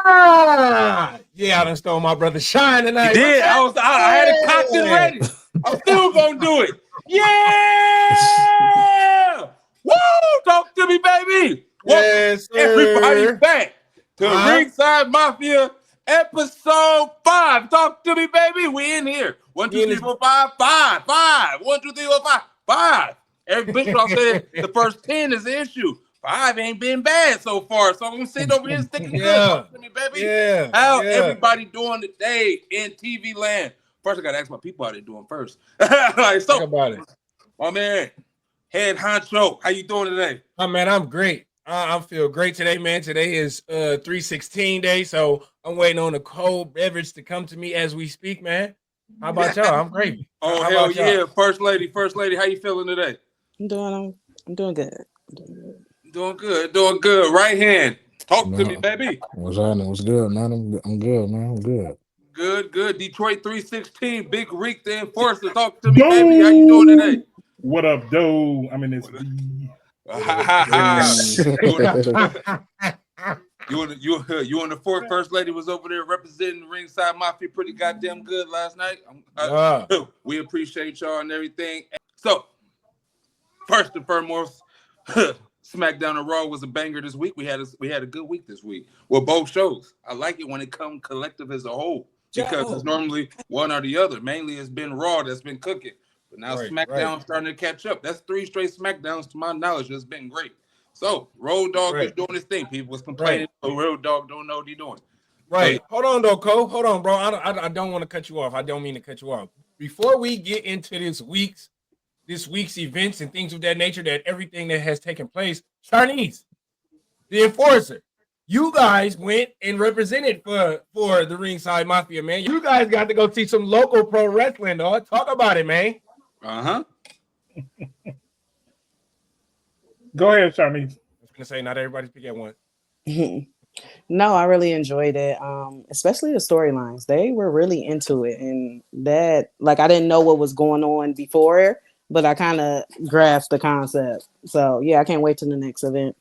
Yeah, I done stole my brother's shine tonight. You did. I had it cocked and ready. I'm still gonna do it. Yeah! Woo! Talk to me, baby. Yes, Welcome everybody sir. back to Ringside Mafia episode 5. Talk to me, baby. We in here. 1, 2, 3, 4, 5, 5, 5. 1, 2, 3, 4, 5, 5. Every Bischoff said the first 10 is the issue. 5 ain't been bad so far. So I'm gonna sit over here sticking good. Talk to me, baby. Yeah. How everybody doing today in TV land? First, I gotta ask my people how they doing first. Like, so, talk about it. My man, Head Honcho, how you doing today? Oh man, I'm great. I feel great today, man. Today is 3/16 day, so I'm waiting on a cold beverage to come to me as we speak, man. How about y'all? I'm great. Oh, hell yeah. First lady, how you feeling today? I'm doing good. Doing good. Right hand. Talk to me, baby. What's happening? What's good, man? I'm good, man. I'm good. Good. Detroit 316, Big Reek the Enforcer. Talk to me, baby. How you doing today? What up, doe? I'm in this. You and the fourth first lady was over there representing Ringside Mafia pretty goddamn good last night. We appreciate y'all and everything. So, first and foremost, SmackDown and Raw was a banger this week. We had a good week this week with both shows. I like it when it comes collective as a whole because it's normally one or the other. Mainly it's been Raw that's been cooking. But now SmackDown's starting to catch up. That's 3 straight SmackDowns to my knowledge. It's been great. So, Road Dogg is doing his thing. People was complaining, but Road Dogg don't know what he's doing. Right. Hold on, though, Cole. Hold on, bro. I don't want to cut you off. I don't mean to cut you off. Before we get into this week's events and things of that nature, that everything that has taken place, Charnice, the Enforcer, you guys went and represented for the Ringside Mafia, man. You guys got to go see some local pro wrestling, dog. Talk about it, man. Go ahead, Charnice. I was gonna say not everybody's pick at once. No, I really enjoyed it. Especially the storylines. They were really into it, and that, like, I didn't know what was going on before, but I kind of grasped the concept. So yeah, I can't wait to the next event.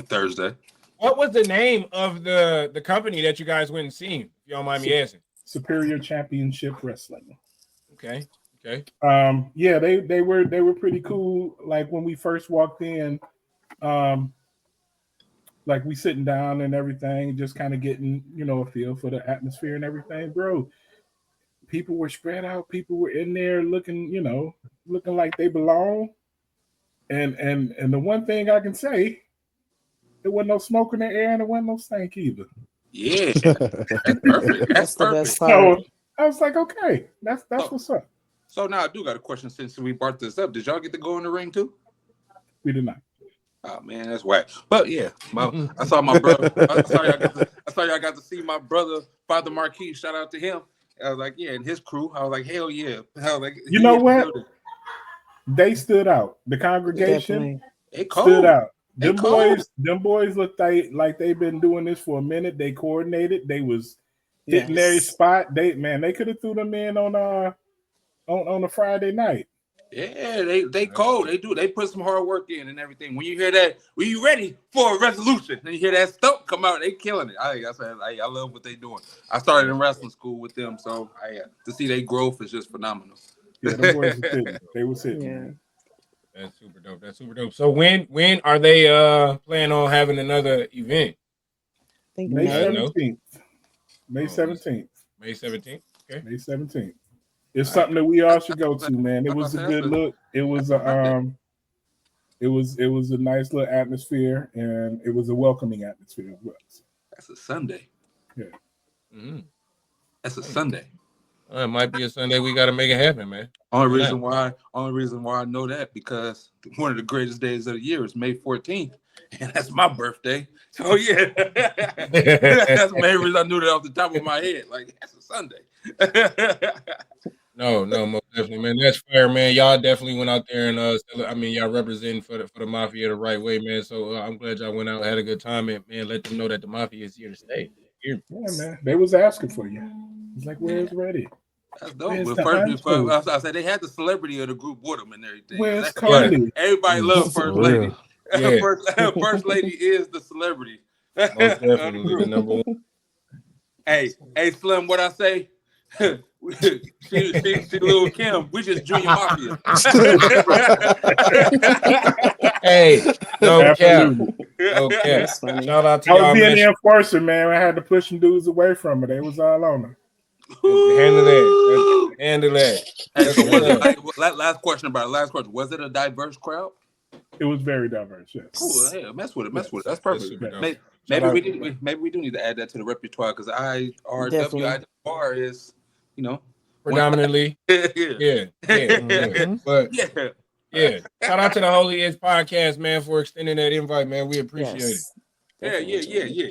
Thursday. What was the name of the company that you guys went and seen? If you don't mind me asking. Superior Championship Wrestling. Okay. Yeah, they were pretty cool. Like when we first walked in, like we sitting down and everything, just kind of getting, a feel for the atmosphere and everything, bro. People were spread out. People were in there looking like they belong. And the one thing I can say, there wasn't no smoke in the air and there wasn't no stank either. Yeah, that's perfect. That's the perfect. best part. So I was like, okay, that's what's up. So now I do got a question since we brought this up. Did y'all get to go in the ring too? We did not. Oh man, that's whack. But yeah, I saw my brother. I saw y'all got to see my brother, Father Marquis. Shout out to him. I was like, yeah, and his crew. I was like, hell yeah. I was like, you know what? They stood out. The congregation stood out. Them boys looked like they've been doing this for a minute. They coordinated. They was hitting their spot. They could have threw them in on a Friday night. Yeah, they cold. They do. They put some hard work in and everything. When you hear that, when you ready for a resolution, and you hear that stump come out, they killing it. I love what they doing. I started in wrestling school with them, so to see their growth is just phenomenal. Yeah, the boys were sitting. They were sitting. Yeah. That's super dope. So when are they planning on having another event? I think May 17th. May 17th. May 17th. Okay. May 17th. It's something that we all should go to, man. It was a good look. It was a nice little atmosphere, and it was a welcoming atmosphere as well. That's a Sunday. Yeah. Mm-hmm. That's a Sunday. It might be a Sunday. We got to make it happen, man. Only reason why I know that because one of the greatest days of the year is May 14th, and that's my birthday. So yeah, that's the main reason I knew that off the top of my head. Like that's a Sunday. No, most definitely, man. That's fair, man. Y'all definitely went out there and y'all representing for the Mafia the right way, man. So I'm glad y'all went out, had a good time, and man, let them know that the Mafia is here to stay. Here. Yeah, man. They was asking for you. It's like, where's Reddy? That's dope. I said they had the celebrity of the group with them and everything. Where's Carly? Everybody loves First Lady. Yeah. First Lady is the celebrity. Most definitely the number one. Hey, Slim, what I say? she little Kim. We just Junior Mafia. Hey, no cap. Absolutely. No cap. That's funny. Shout out to I was y'all, being man. the enforcer, man. I had to push some dudes away from her. They was all on her. Handle that. Handle that. Hey, so was it That's like last question about it? Last question. Was it a diverse crowd? It was very diverse. Yes. Cool. Hey, mess with it. That's It's perfect. super dope. Maybe, Shout out- we do need to add that to the repertoire because Definitely. IWR is, you know, predominantly. yeah. Yeah. But Yeah. yeah. Shout out to the Holy Edge podcast, man, for extending that invite, man. We appreciate it. Yes.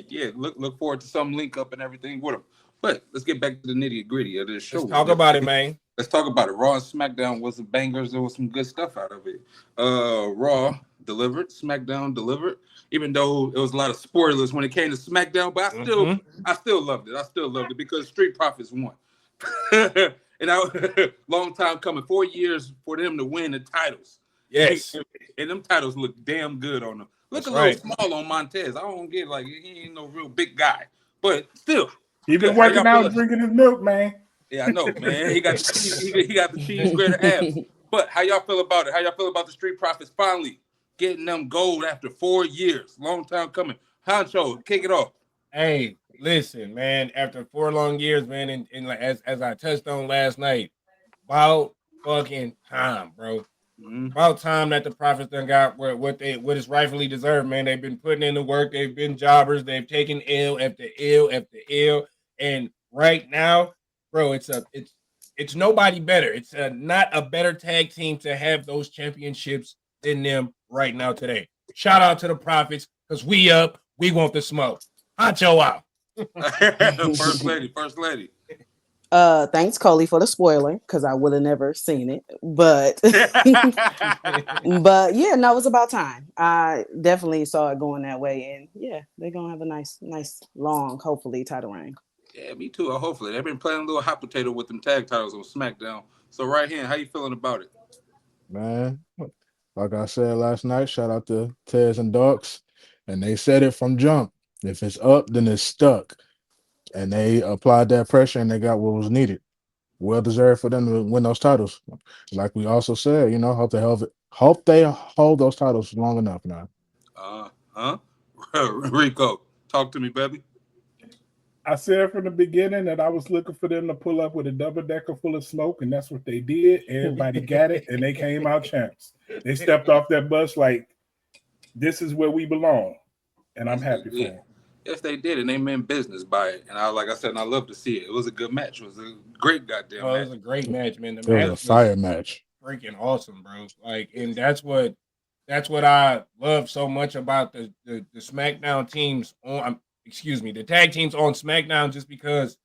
Yeah. Look forward to some link up and everything with them. But let's get back to the nitty gritty of this show. Let's talk about it, man. Let's talk about it. Raw and SmackDown was some bangers. There was some good stuff out of it. Raw delivered, SmackDown delivered. Even though it was a lot of spoilers when it came to SmackDown, but I still loved it. I still loved it because Street Profits won. And long time coming, 4 years for them to win the titles. Yes. And them titles look damn good on them. Look That's a little small on Montez. I don't get like he ain't no real big guy, but still. He been working out, drinking his milk, man. Yeah, I know, man. He got the cheese. He got the cheese grater abs. But how y'all feel about it? How y'all feel about the Street Profits finally getting them gold after 4 years? Long time coming. Honcho, kick it off. Hey, listen, man. After 4 long years, man, and like, as I touched on last night, about fucking time, bro. About time that the Profits done got what is rightfully deserved, man. They've been putting in the work. They've been jobbers. They've taken L after L after L, and right now, bro, it's nobody better. It's not a better tag team to have those championships than them right now today. Shout out to the Profits because we up. We want the smoke. Honcho out. First lady. Thanks, Coley, for the spoiler because I would have never seen it. But but yeah, no, it was about time. I definitely saw it going that way, and yeah, they're gonna have a nice, long, hopefully, title reign. Yeah, me too. Hopefully, they've been playing a little hot potato with them tag titles on SmackDown. So right here, how you feeling about it, Man? Like I said last night, shout out to Tez and Docs, and they said it from jump. If it's up, then it's stuck. And they applied that pressure and they got what was needed. Well deserved for them to win those titles. Like we also said, hope they hold those titles long enough now. Rico, talk to me, baby. I said from the beginning that I was looking for them to pull up with a double-decker full of smoke, and that's what they did. Everybody got it, and they came out champs. They stepped off that bus like, this is where we belong, and I'm happy for them. Yes, they did, and they meant business by it. And I love to see it. It was a good match. It was a great goddamn match. It was a great match, man. It was a fire match. Freaking awesome, bro. Like, and that's what I love so much about the SmackDown teams on. The tag teams on SmackDown, just because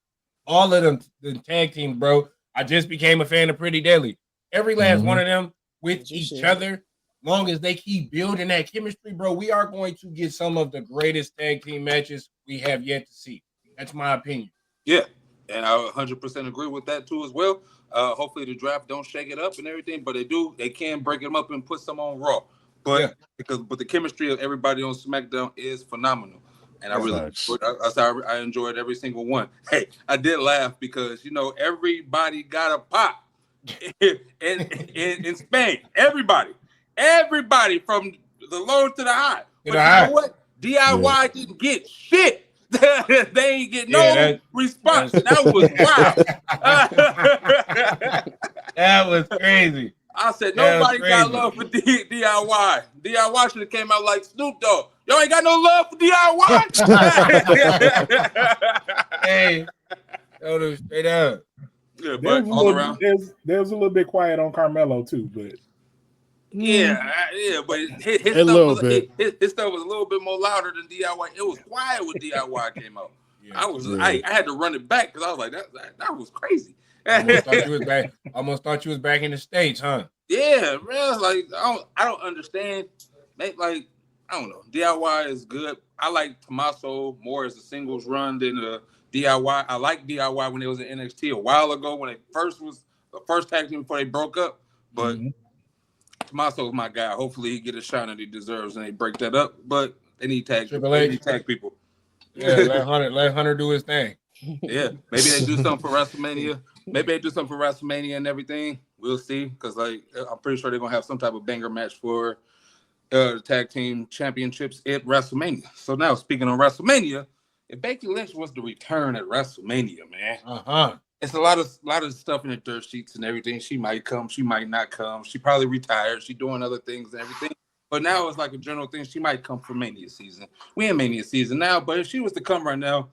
all of them, the tag teams, bro. I just became a fan of Pretty Deadly. Every last one of them with each other. Long as they keep building that chemistry, bro, we are going to get some of the greatest tag team matches we have yet to see. That's my opinion. Yeah, and I 100% agree with that too as well. Hopefully the draft don't shake it up and everything, but they can break them up and put some on Raw. But but the chemistry of everybody on SmackDown is phenomenal. And I enjoyed every single one. Hey, I did laugh because everybody got a pop in Spain. Everybody from the low to the high. But you know what? DIY didn't get shit. They ain't get no response. That was wild. That was crazy. I said nobody got love for DIY. DIY should have came out like Snoop Dogg. Y'all ain't got no love for DIY. Hey, straight up. Yeah, but all around. There was a little bit quiet on Carmelo too, but but his stuff was a little bit more louder than DIY. It was quiet when DIY came out. I had to run it back because I was like, that was crazy. Almost thought you was back in the States, huh? Yeah, man. Like I don't understand. Like I don't know. DIY is good. I like Tommaso more as a singles run than a DIY. I like DIY when it was in NXT a while ago when it first was the first tag team before they broke up. But Tommaso's my guy. Hopefully he get a shot that he deserves and they break that up. But they need tag people. Yeah, let Hunter do his thing. Yeah, maybe they do something for WrestleMania. Maybe they do something for WrestleMania and everything. We'll see, because like I'm pretty sure they're gonna have some type of banger match for the tag team championships at WrestleMania. So now, speaking of WrestleMania, if Becky Lynch was to return at WrestleMania, man, it's a lot of stuff in the dirt sheets and everything. She might come, she might not come. She probably retired. She doing other things and everything. But now it's like a general thing. She might come for Mania season. We in Mania season now, but if she was to come right now,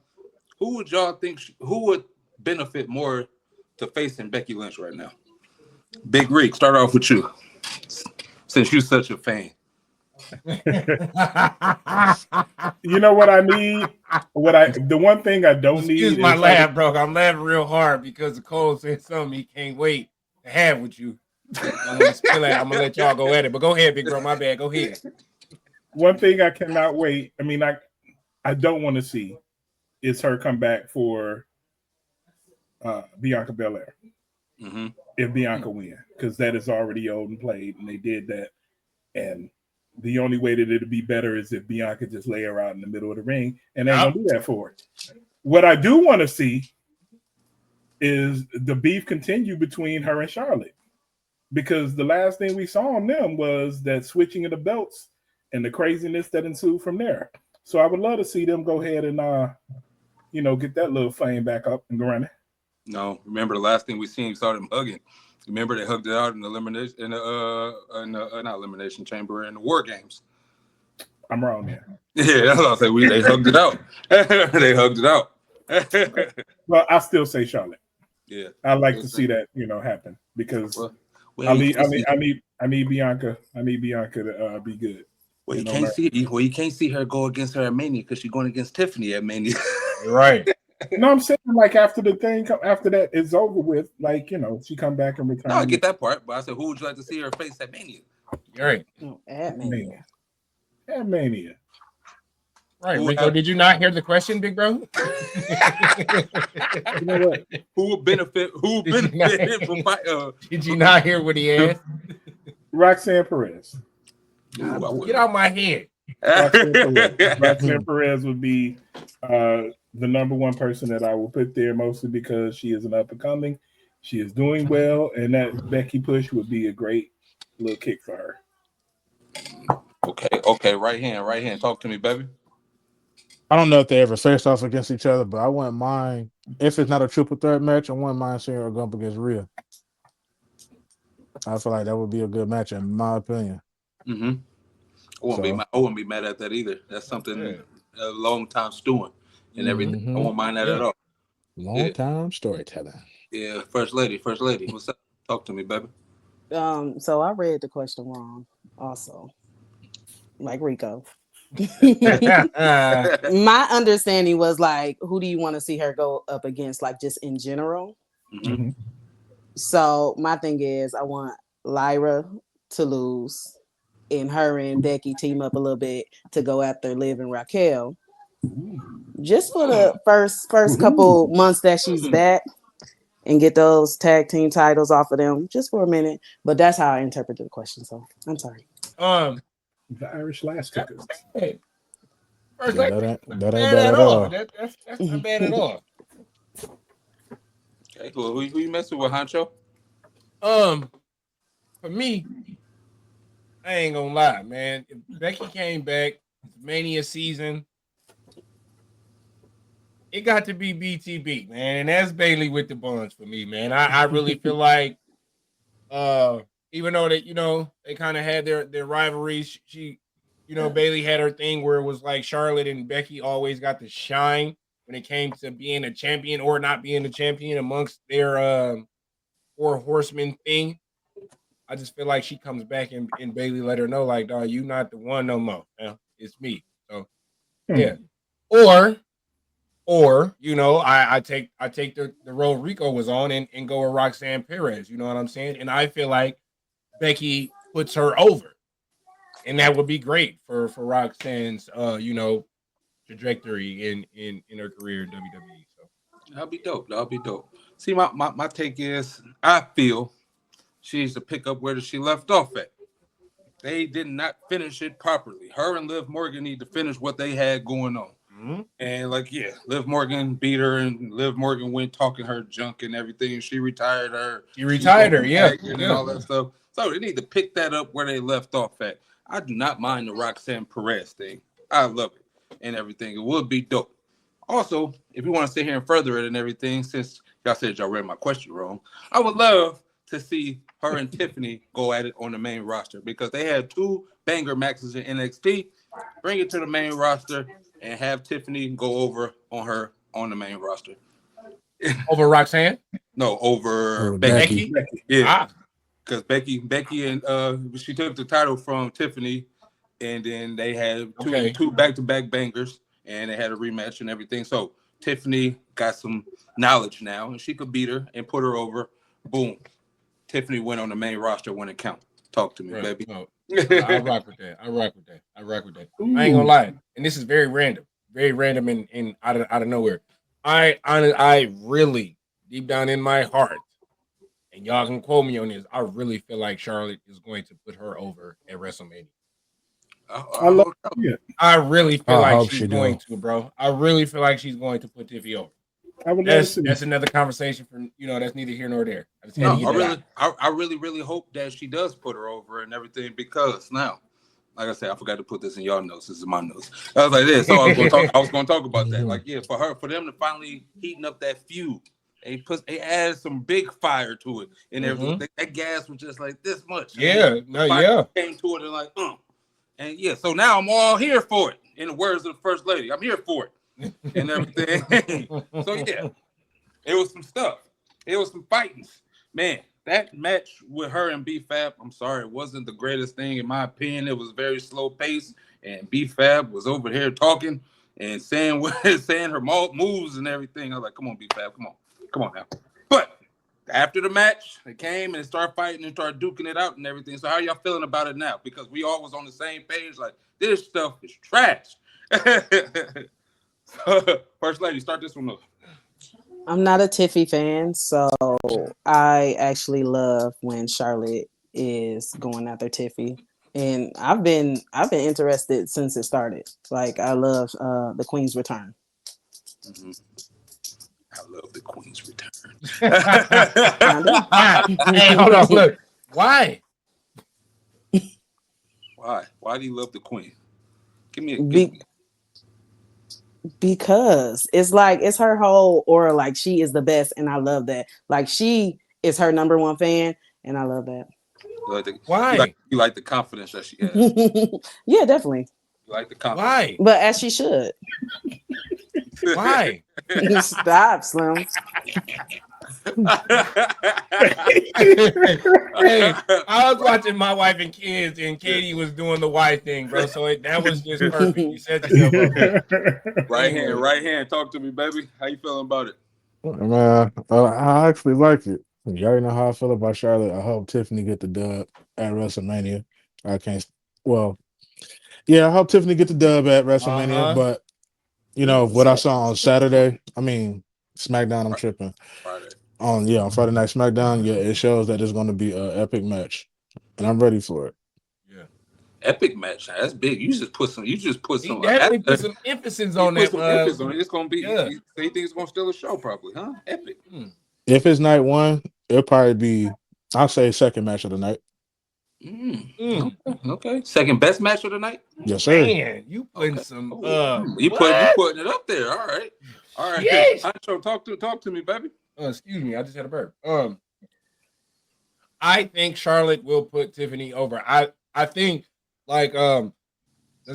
who would y'all think? Who would benefit more to facing Becky Lynch right now? Big Rick, start off with you, since you're such a fan. You know what I need? The one thing I don't need. Excuse my laugh, bro. I'm laughing real hard because Cole said something he can't wait to have with you. I'm gonna let y'all go at it, but go ahead, big bro. My bad. Go ahead. One thing I cannot wait. I mean, I don't want to see is her come back for Bianca Belair. Mm-hmm. If Bianca win, because that is already old and played, and they did that. And the only way that it'll be better is if Bianca just lay her out in the middle of the ring, and they ain't gonna do that for her. What I do want to see is the beef continue between her and Charlotte, because the last thing we saw on them was that switching of the belts and the craziness that ensued from there. So I would love to see them go ahead and get that little flame back up and running. No, remember the last thing we seen, we saw them hugging. Remember they hugged it out in the elimination, not elimination chamber, in the War Games. I'm wrong there. Yeah, that's what I say. They hugged it out. They hugged it out. Well, I still say Charlotte. Yeah, I like to see that happen, because well, I need Bianca. I need Bianca to be good. Well, you can't see her go against her at Mania, because she's going against Tiffany at Mania. Right. No, I'm saying, like, after that is over with, like, she come back and return. No, I get that part, but I said, who would you like to see her face at Mania? Right. At Mania. At Mania. Right, Rico, did you not hear the question, big bro? You know what? Who would benefit from Did you not hear what he asked? Roxanne Perez. Get out my head. Roxanne Perez would be the number one person that I will put there, mostly because she is an up and coming. She is doing well, and that Becky push would be a great little kick for her. Okay, right hand. Talk to me, baby. I don't know if they ever faced off against each other, but I wouldn't mind, if it's not a triple threat match, I wouldn't mind seeing her go up against Rhea. I feel like that would be a good match, in my opinion. Mm-hmm. I wouldn't be mad at that either. That's something a long time stewing and everything. Mm-hmm. I won't mind that at all. Long time storytelling. Yeah, first lady. What's up? Talk to me, baby. So I read the question wrong also. Like Rico. My understanding was like, who do you want to see her go up against, like just in general? Mm-hmm. So my thing is, I want Lyra to lose, and her and Becky team up a little bit to go after Liv and Raquel, just for the first couple months that she's back, and get those tag team titles off of them just for a minute. But that's how I interpreted the question. So I'm sorry. The Irish Lass took us. Hey, first, that ain't bad at all. That's not bad at all. Okay, well, who you messing with, Honcho? For me, I ain't gonna lie, man. If Becky came back, Mania season, it got to be BTB, man. And that's Bailey with the buns for me, man. I really feel like, even though that, they kind of had their rivalries, she, Bailey had her thing where it was like Charlotte and Becky always got to shine when it came to being a champion or not being a champion amongst their four horsemen thing. I just feel like she comes back and Bailey let her know, like, dog, you not the one no more. It's me. So yeah. Or I take the road Rico was on and go with Roxanne Perez. You know what I'm saying? And I feel like Becky puts her over, and that would be great for Roxanne's trajectory in her career in WWE. So That'll be dope. See, my take is, I feel she needs to pick up where she left off at. They did not finish it properly. Her and Liv Morgan need to finish what they had going on. And like, yeah, Liv Morgan beat her, and Liv Morgan went talking her junk and everything. She retired her. Yeah. And all that stuff. So they need to pick that up where they left off at. I do not mind the Roxanne Perez thing. I love it and everything. It would be dope. Also, if you want to sit here and further it and everything, since y'all said y'all read my question wrong, I would love to see her and Tiffany go at it on the main roster because they had 2 banger matches in NXT. Bring it to the main roster and have Tiffany go over on her on the main roster. Over Roxanne? No, over Becky. Yeah. Because Becky and she took the title from Tiffany, and then they had two back-to-back bangers, and they had a rematch and everything. So Tiffany got some knowledge now, and she could beat her and put her over. Boom. Tiffany went on the main roster when it counted. Talk to me, baby. No, I rock with that. I rock with that. I ain't gonna lie, and this is very random and out of nowhere. I really deep down in my heart, and y'all can quote me on this. I really feel like Charlotte is going to put her over at WrestleMania. I really feel like she's going to, bro. I really feel like she's going to put Tiffy over. That's another conversation for that's neither here nor there. I really hope that she does put her over and everything because now, like I said, I forgot to put this in y'all notes. This is my notes. I was like this, so I was going to talk about that. Like, yeah, for them to finally heating up that feud, they added some big fire to it, and everything. That gas was just like this much. Yeah, came to it and like, and yeah. So now I'm all here for it. In the words of the First Lady, I'm here for it. And everything. So yeah, it was some stuff. It was some fightings. Man, that match with her and B-Fab, I'm sorry, it wasn't the greatest thing in my opinion. It was very slow paced, and B-Fab was over here talking and saying her moves and everything. I was like, come on, B-Fab, come on now. But after the match, they came and started fighting and started duking it out and everything. So how y'all feeling about it now? Because we all was on the same page, like this stuff is trash. First Lady, start this one up. I'm not a Tiffy fan, so I actually love when Charlotte is going after Tiffy. And I've been interested since it started. Like I love the Queen's return. Mm-hmm. I love the Queen's return. Hey, hold on, look. Why? Why do you love the Queen? Give me because it's like it's her whole aura, like she is the best, and I love that. Like she is her number one fan, and I love that. Why? You like the confidence that she has? Yeah, definitely. You like the confidence? Why? But as she should. Why? Stop, Slim. Hey, I was watching My Wife and Kids, and Katie was doing the Y thing, bro. So that was just perfect. You set yourself up. Right hand. Talk to me, baby. How you feeling about it? Man, I actually like it. You already know how I feel about Charlotte. I hope Tiffany get the dub at WrestleMania. I hope Tiffany get the dub at WrestleMania. But what I saw on Saturday, SmackDown. I'm tripping. Friday. On Friday Night SmackDown, it shows that it's going to be an epic match, and I'm ready for it. Yeah, epic match. That's big. You just put some. Definitely put some emphasis on that. It's going to be. Yeah. You think it's going to steal a show, probably, huh? Epic. If it's night one, it'll probably be. I'll say second match of the night. Okay. Second best match of the night. Yes, sir. Man, you putting some. You putting it up there. All right. Yes. Talk to me, baby. Excuse me, I just had a burp. I think Charlotte will put Tiffany over. I think let's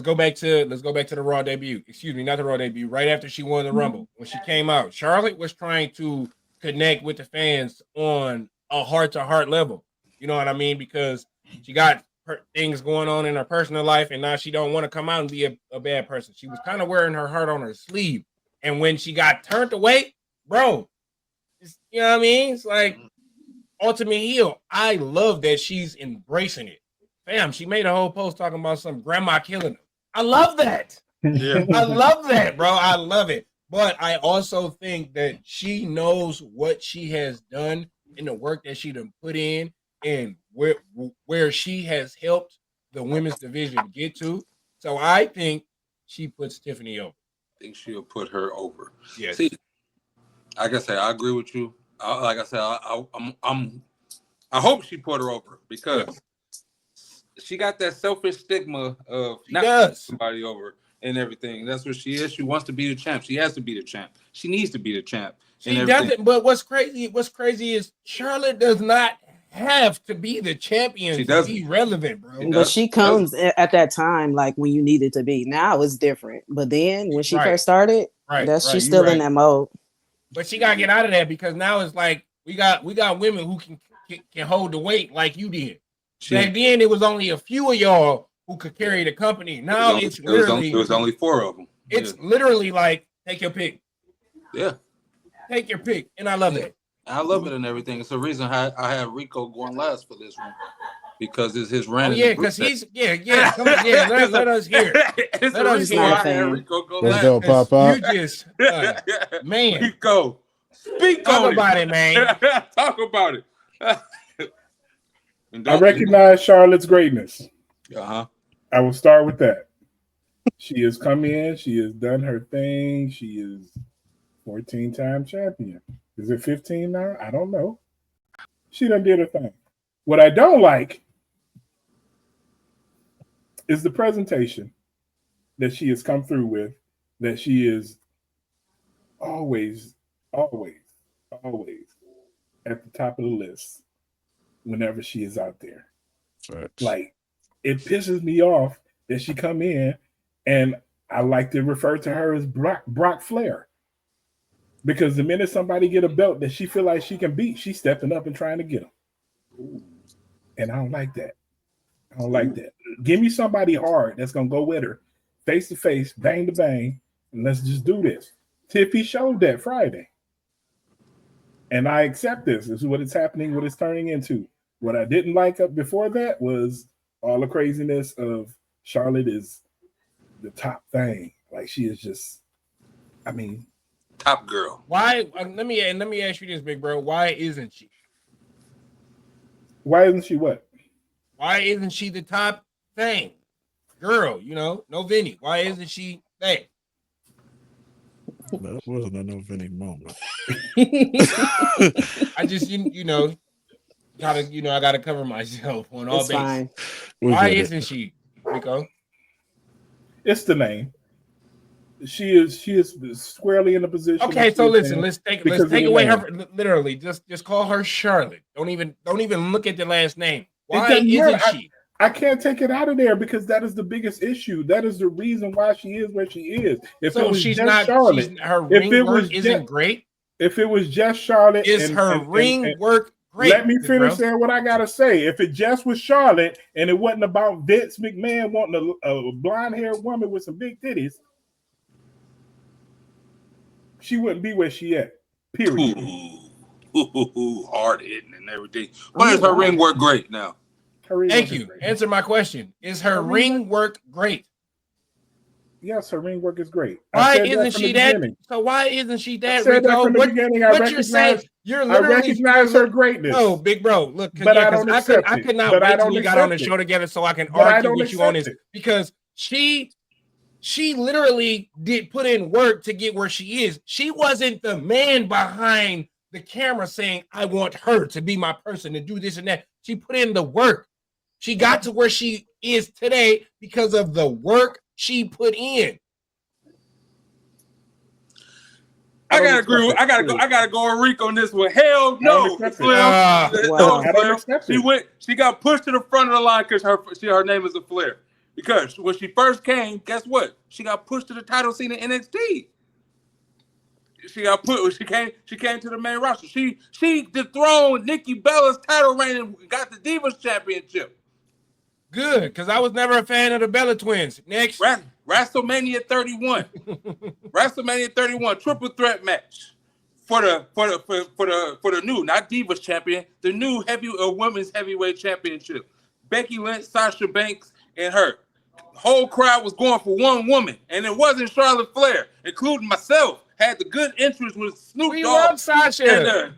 go back to the Raw debut. Excuse me, not the Raw debut. Right after she won the Rumble, when she came out, Charlotte was trying to connect with the fans on a heart-to-heart level. You know what I mean? Because she got things going on in her personal life, and now she don't want to come out and be a bad person. She was kind of wearing her heart on her sleeve, and when she got turned away, bro. You know what I mean? It's like ultimate heel. I love that she's embracing it. Fam, she made a whole post talking about some grandma killing her. I love that. Yeah. I love that, bro. I love it. But I also think that she knows what she has done in the work that she done put in and where she has helped the women's division get to. So I think she puts Tiffany over. think she'll put her over. Yes. See, like I said, I agree with you. Like I said, I hope she put her over because she got that selfish stigma of not putting somebody over and everything. That's what she is. She wants to be the champ. She has to be the champ. She needs to be the champ. She doesn't. But what's crazy is Charlotte does not have to be the champion to be relevant, bro. But she comes at that time, like when you need it to be. Now it's different. But then when she first started, she's still in that mode. But she gotta get out of that because now it's like we got women who can hold the weight like you did. Back then it was only a few of y'all who could carry the company. Now it was only 4 of them. It's literally like take your pick. Yeah. Take your pick. And I love it. I love it and everything. It's the reason I have Rico going last for this one. Because it's his random. Oh, yeah, because he's come on, let us hear. Let us hear. I had Rico go Let's go, Papa. You just man. Rico. Speak Talk about it, man. Talk about it. I recognize Charlotte's greatness. Uh-huh. I will start with that. She has come in, she has done her thing, she is 14-time champion. Is it 15 now? I don't know. She done did her thing. What I don't like is the presentation that she has come through with, that she is always at the top of the list whenever she is out there. Facts. Like, it pisses me off that she come in, and I like to refer to her as Brock Flair. Because the minute somebody get a belt that she feel like she can beat, she's stepping up and trying to get them. And I don't like that. I don't like that. Give me somebody hard that's going to go with her, face to face, bang to bang, and let's just do this. Tiffy showed that Friday. And I accept this. This is what it's happening, what it's turning into. What I didn't like up before that was all the craziness of Charlotte is the top thing. Like, she is just, I mean, top girl. Why? Let me ask you this, big bro. Why isn't she? Why isn't she what? Why isn't she the top thing? Girl, no Vinny. Why isn't she that? That wasn't a no Vinny moment. I just I gotta cover myself on all bases. Why isn't she, Rico? It's the name. She is squarely in a position. Okay, so listen, let's take away her literally. Just call her Charlotte. Don't even look at the last name. Why isn't she? I can't take it out of there because that is the biggest issue. That is the reason why she is where she is. If it was she's just not Charlotte, her ring work isn't great. If it was just Charlotte, her ring work great? Let me finish saying what I gotta say. If it just was Charlotte and it wasn't about Vince McMahon wanting a blonde-haired woman with some big titties, she wouldn't be where she at. Period. Hard hitting and everything. Why is her ring work great now? Thank you. Answer my question. Is her ring work great? Yes, her ring work is great. Why isn't she that? So why isn't she that, Rico? What you're saying? You're literally. I recognize her greatness. No, big bro. Look, but I could not wait till we got on the show together so I can argue with you on this because she literally did put in work to get where she is. She wasn't the man behind the camera saying, I want her to be my person to do this and that. She put in the work. She got to where she is today because of the work she put in. I gotta agree. I gotta go on Rico on this one. Hell no, She got pushed to the front of the line because her name is a Flair. Because when she first came, guess what? She got pushed to the title scene in NXT. She got put. She came to the main roster. She dethroned Nikki Bella's title reign and got the Divas Championship. Good, because I was never a fan of the Bella Twins. Next, WrestleMania 31. WrestleMania 31 triple threat match for the new, not Divas champion, the new women's heavyweight championship. Becky Lynch, Sasha Banks, and her. The whole crowd was going for one woman, and it wasn't Charlotte Flair, including myself. Had the good interest with Snoop Dogg. We love Sasha.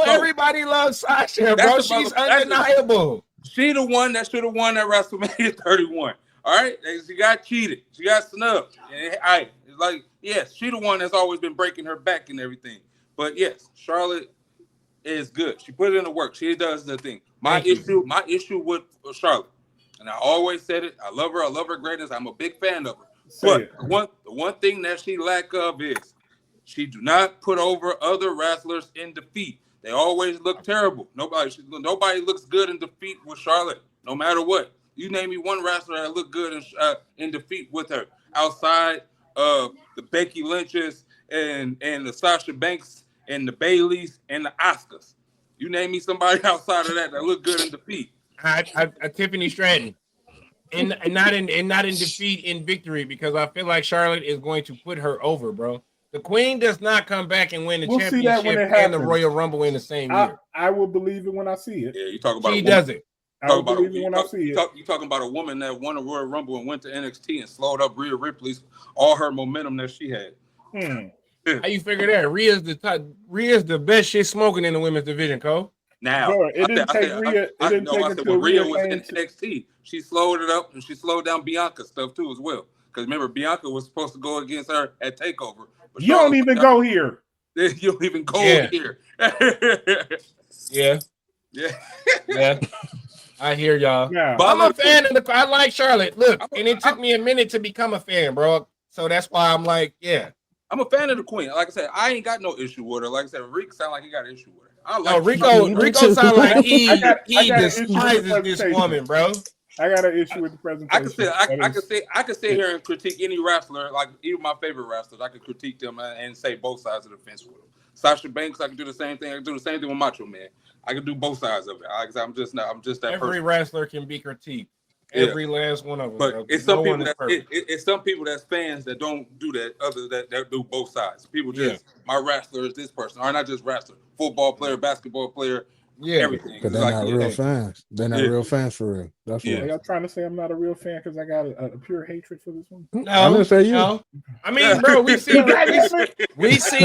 Everybody loves Sasha, bro. She's undeniable. She the one that should have won that WrestleMania 31. All right, she got cheated. She got snubbed. All right, like, yes, she the one that's always been breaking her back and everything. But yes, Charlotte is good. She put it in the work. She does the thing. My issue with Charlotte, and I always said it. I love her. I love her greatness. I'm a big fan of her. But the one thing that she lack of is she do not put over other wrestlers in defeat. They always look terrible. Nobody looks good in defeat with Charlotte, no matter what. You name me one wrestler that looked good in defeat with her outside of the Becky Lynches and the Sasha Banks and the Baileys and the Oscars. You name me somebody outside of that looked good in defeat. Tiffany Stratton. And not in defeat, in victory, because I feel like Charlotte is going to put her over, bro. The Queen does not come back and win the championship and the Royal Rumble in the same year. I will believe it when I see it. Yeah, you talk about she doesn't. I will believe it when I see it. You talking about a woman that won a Royal Rumble and went to NXT and slowed up Rhea Ripley's all her momentum that she had. How you figure that? Rhea's the best shit smoking in the women's division, Cole. Now, Bro, it didn't take Rhea. It didn't take until Rhea was in NXT. She slowed it up and she slowed down Bianca's stuff too as well. Because remember, Bianca was supposed to go against her at Takeover. But you don't even go here. You don't even go here. Yeah. I hear y'all. Yeah. But I'm a fan of I like Charlotte. Look, and it took me a minute to become a fan, bro. So that's why I'm like, yeah. I'm a fan of the Queen. Like I said, I ain't got no issue with her. Like I said, Rick sound like he got an issue with her. Rico sound like he despises this woman, bro. I got an issue with the presentation. I could sit here and critique any wrestler, like even my favorite wrestlers. I could critique them and say both sides of the fence with them. Sasha Banks, I can do the same thing. I can do the same thing with Macho Man. I can do both sides of it. I'm just that Every person. wrestler can be critiqued. Every last one of them. But it's some people it's some people that's fans that don't do that. That do both sides. People just my wrestler is this person, or not just wrestler, football player, basketball player, everything. Because they're not real fans. They're not real fans for real. That's what. Are y'all trying to say I'm not a real fan because I got a pure hatred for this one? No, I'm gonna say you. No. I mean, bro, we seen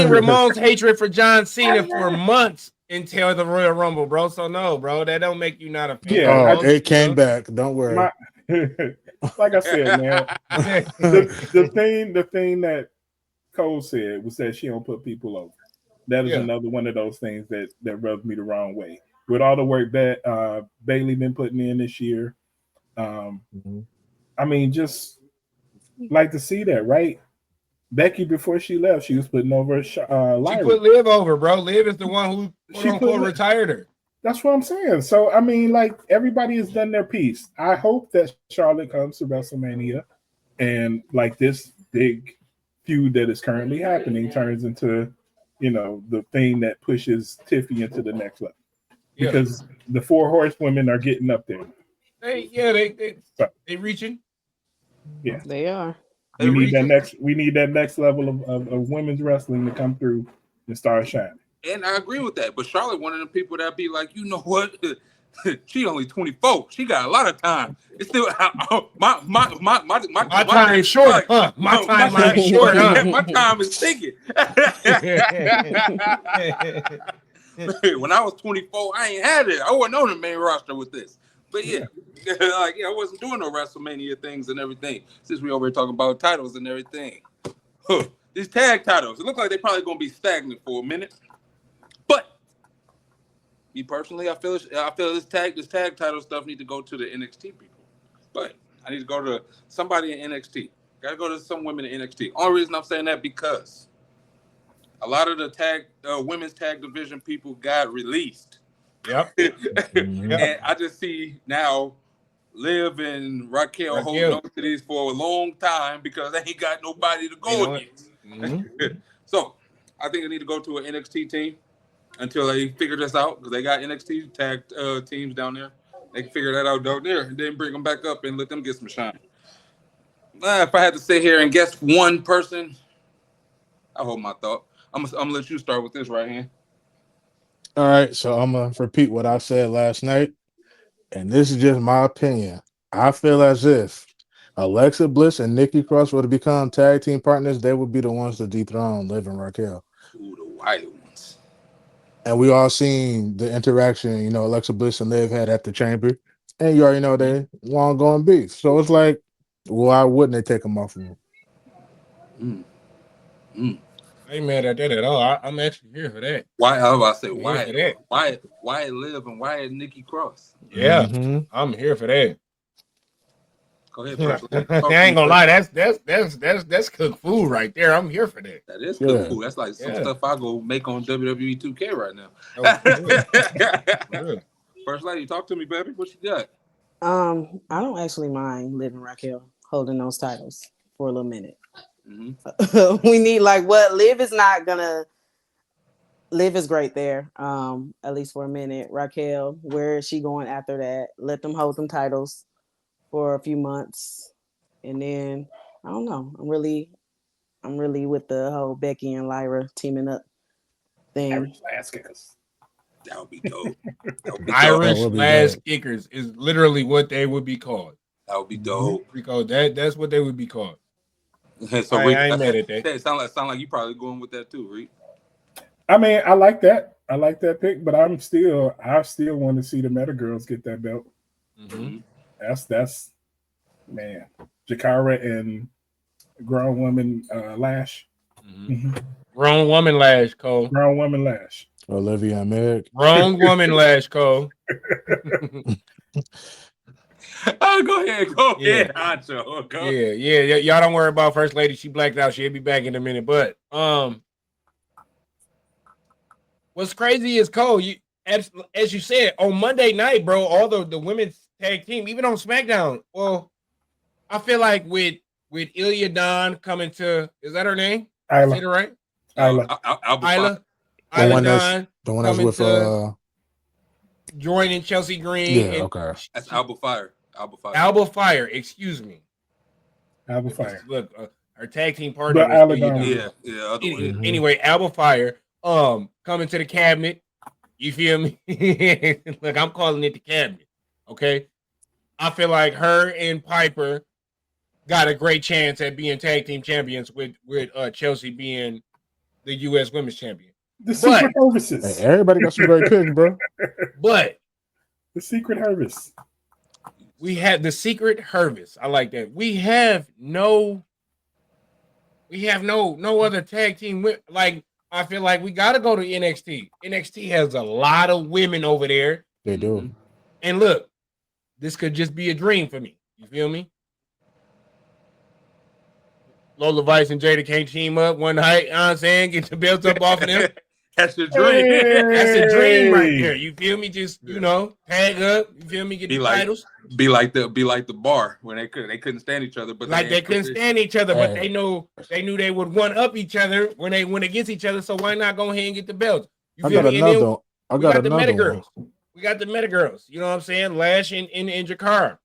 Ramon's hatred for John Cena for months until the Royal Rumble, bro. So no, bro, that don't make you not a fan. Yeah, it came back. Don't worry. Like I said, man, the thing that Cole said was that she don't put people over. That is another one of those things that rubs me the wrong way. With all the work that Bailey been putting in this year, I mean, just like to see that, right? Becky, before she left, she was putting over Lyra. She put Liv over, bro. Liv is the one who quote-unquote retired her. That's what I'm saying. So, I mean, like, everybody has done their piece. I hope that Charlotte comes to WrestleMania and, like, this big feud that is currently happening turns into, the thing that pushes Tiffy into the next level. Because the 4 horsewomen are getting up there. They reaching. Yeah. They are. We need that next level of women's wrestling to come through and start shining. And I agree with that. But Charlotte, one of the people that be like, you know what? She only 24. She got a lot of time. It's still my time is short. My time is short. My time is ticking. When I was 24, I ain't had it. I wasn't on the main roster with this. But I wasn't doing no WrestleMania things and everything. Since we over here talking about titles and everything. These tag titles, it looks like they're probably gonna be stagnant for a minute. But me personally, I feel this tag title stuff need to go to the NXT people. But I need to go to somebody in NXT. Gotta go to some women in NXT. Only reason I'm saying that because a lot of the women's tag division people got released. Yep. And I just see now Liv and Raquel holding on to these for a long time because they ain't got nobody to go against. So I think they need to go to an NXT team until they figure this out, because they got NXT tag teams down there. They can figure that out down there and then bring them back up and let them get some shine. If I had to sit here and guess one person, I hold my thought. I'm gonna let you start with this right here. All right, so I'm gonna repeat what I said last night, and this is just my opinion. I feel as if Alexa Bliss and Nikki Cross were to become tag team partners, they would be the ones to dethrone Liv and Raquel. Ooh, the white ones. And we all seen the interaction, Alexa Bliss and Liv had at the Chamber, and you already know they long going beef. So it's like, why wouldn't they take them off of them? I ain't mad at that at all. I'm actually here for that. Why? I was about to say I'm here for that. Why Liv and why Nikki Cross? Yeah, Mm-hmm. I'm here for that. Go ahead, First Lady. I ain't gonna lie, that's cooked food right there. I'm here for that. That is Yeah. cool. That's like some stuff I go make on WWE 2K right now. Really? First Lady, talk to me, baby. What you got? I don't actually mind Liv and Raquel holding those titles for a little minute. Mm-hmm. We need like what Liv is not gonna. Liv is great there, at least for a minute. Raquel, where is she going after that? Let them hold them titles for a few months, and then I don't know. I'm really with the whole Becky and Lyra teaming up thing. Irish ass kickers. That would be dope. Irish That would be last dope. kickers is literally what they would be called. That would be dope. Because that's what they would be called. So I Rick, ain't mad at that. sound like you probably going with that too, Rick. I mean, I like that. I like that pick, but I still want to see the Meta Girls get that belt. Mm-hmm. That's man, Jakara and grown woman Lash. Mm-hmm. Grown woman Lash, Cole. Grown woman Lash. Olivia and Meg. Grown woman Lash, Cole. Oh, go ahead, Ancho. Go. Yeah. Y'all don't worry about First Lady. She blacked out. She'll be back in a minute. But what's crazy is Cole. As you said on Monday night, bro. All the women's tag team, even on SmackDown. Well, I feel like with Ilya Dawn coming to, is that her name? Isla. Is it right? Isla. Isla the one that's with joining Chelsea Green. Yeah, okay. That's Alba Fire. Alba Fire, excuse me. Alba Fire. Look, her tag team partner. Yeah. Anyway, Alba Fire, coming to the cabinet. You feel me? Look, I'm calling it the cabinet. Okay. I feel like her and Piper got a great chance at being tag team champions with Chelsea being the U.S. Women's Champion. The Secret Harvests. Hey, everybody got some great picks, bro. But the Secret Harvest. We had the Secret Harvest. I like that. We have no other tag team. Like, I feel like we got to go to NXT. NXT has a lot of women over there. They do. And look, this could just be a dream for me. You feel me? Lola Vice and Jada can't team up one night. You know what I'm saying? Get the belts up off of them. That's the dream. That's a dream right there. You feel me? Just tag up. You feel me? Get the titles. Be like the bar when they couldn't stand each other, but they couldn't stand each other, but they knew they would one up each other when they went against each other. So why not go ahead and get the belts? You feel me? I got the Meta Girls. We got the Meta Girls. You know what I'm saying? Lash and Jakara.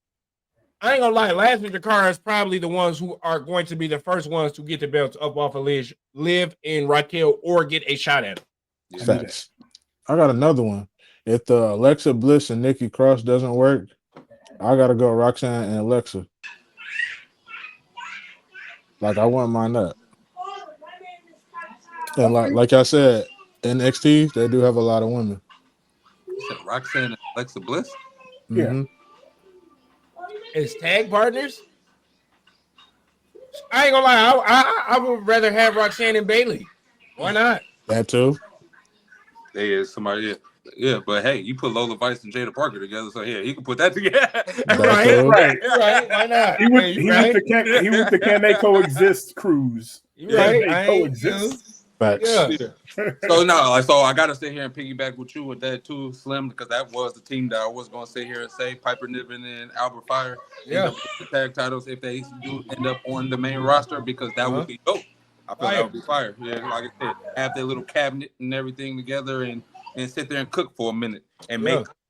I ain't gonna lie, Lash and Jakara is probably the ones who are going to be the first ones to get the belts up off of Liv and Raquel or get a shot at them. Facts. I got another one. If the Alexa Bliss and Nikki Cross doesn't work, I gotta go Roxanne and Alexa. Like, I wouldn't mind that. And like I said, NXT, they do have a lot of women. You said Roxanne and Alexa Bliss? Mm-hmm. As tag partners? I ain't gonna lie, I would rather have Roxanne and Bayley. Why not? That too. There is somebody. Yeah, but hey, you put Lola Vice and Jada Parker together, so yeah, he can put that together. Right. Why not? He went the Can They Coexist cruise. Right. They coexist. Facts. Yeah. So I gotta sit here and piggyback with you with that too, Slim, because that was the team that I was gonna sit here and say Piper Niven and Albert Fire. Yeah. The tag titles if they do end up on the main roster, because that would be dope. I feel that would be fire. Yeah, like I said, have their little cabinet and everything together and sit there and cook for a minute and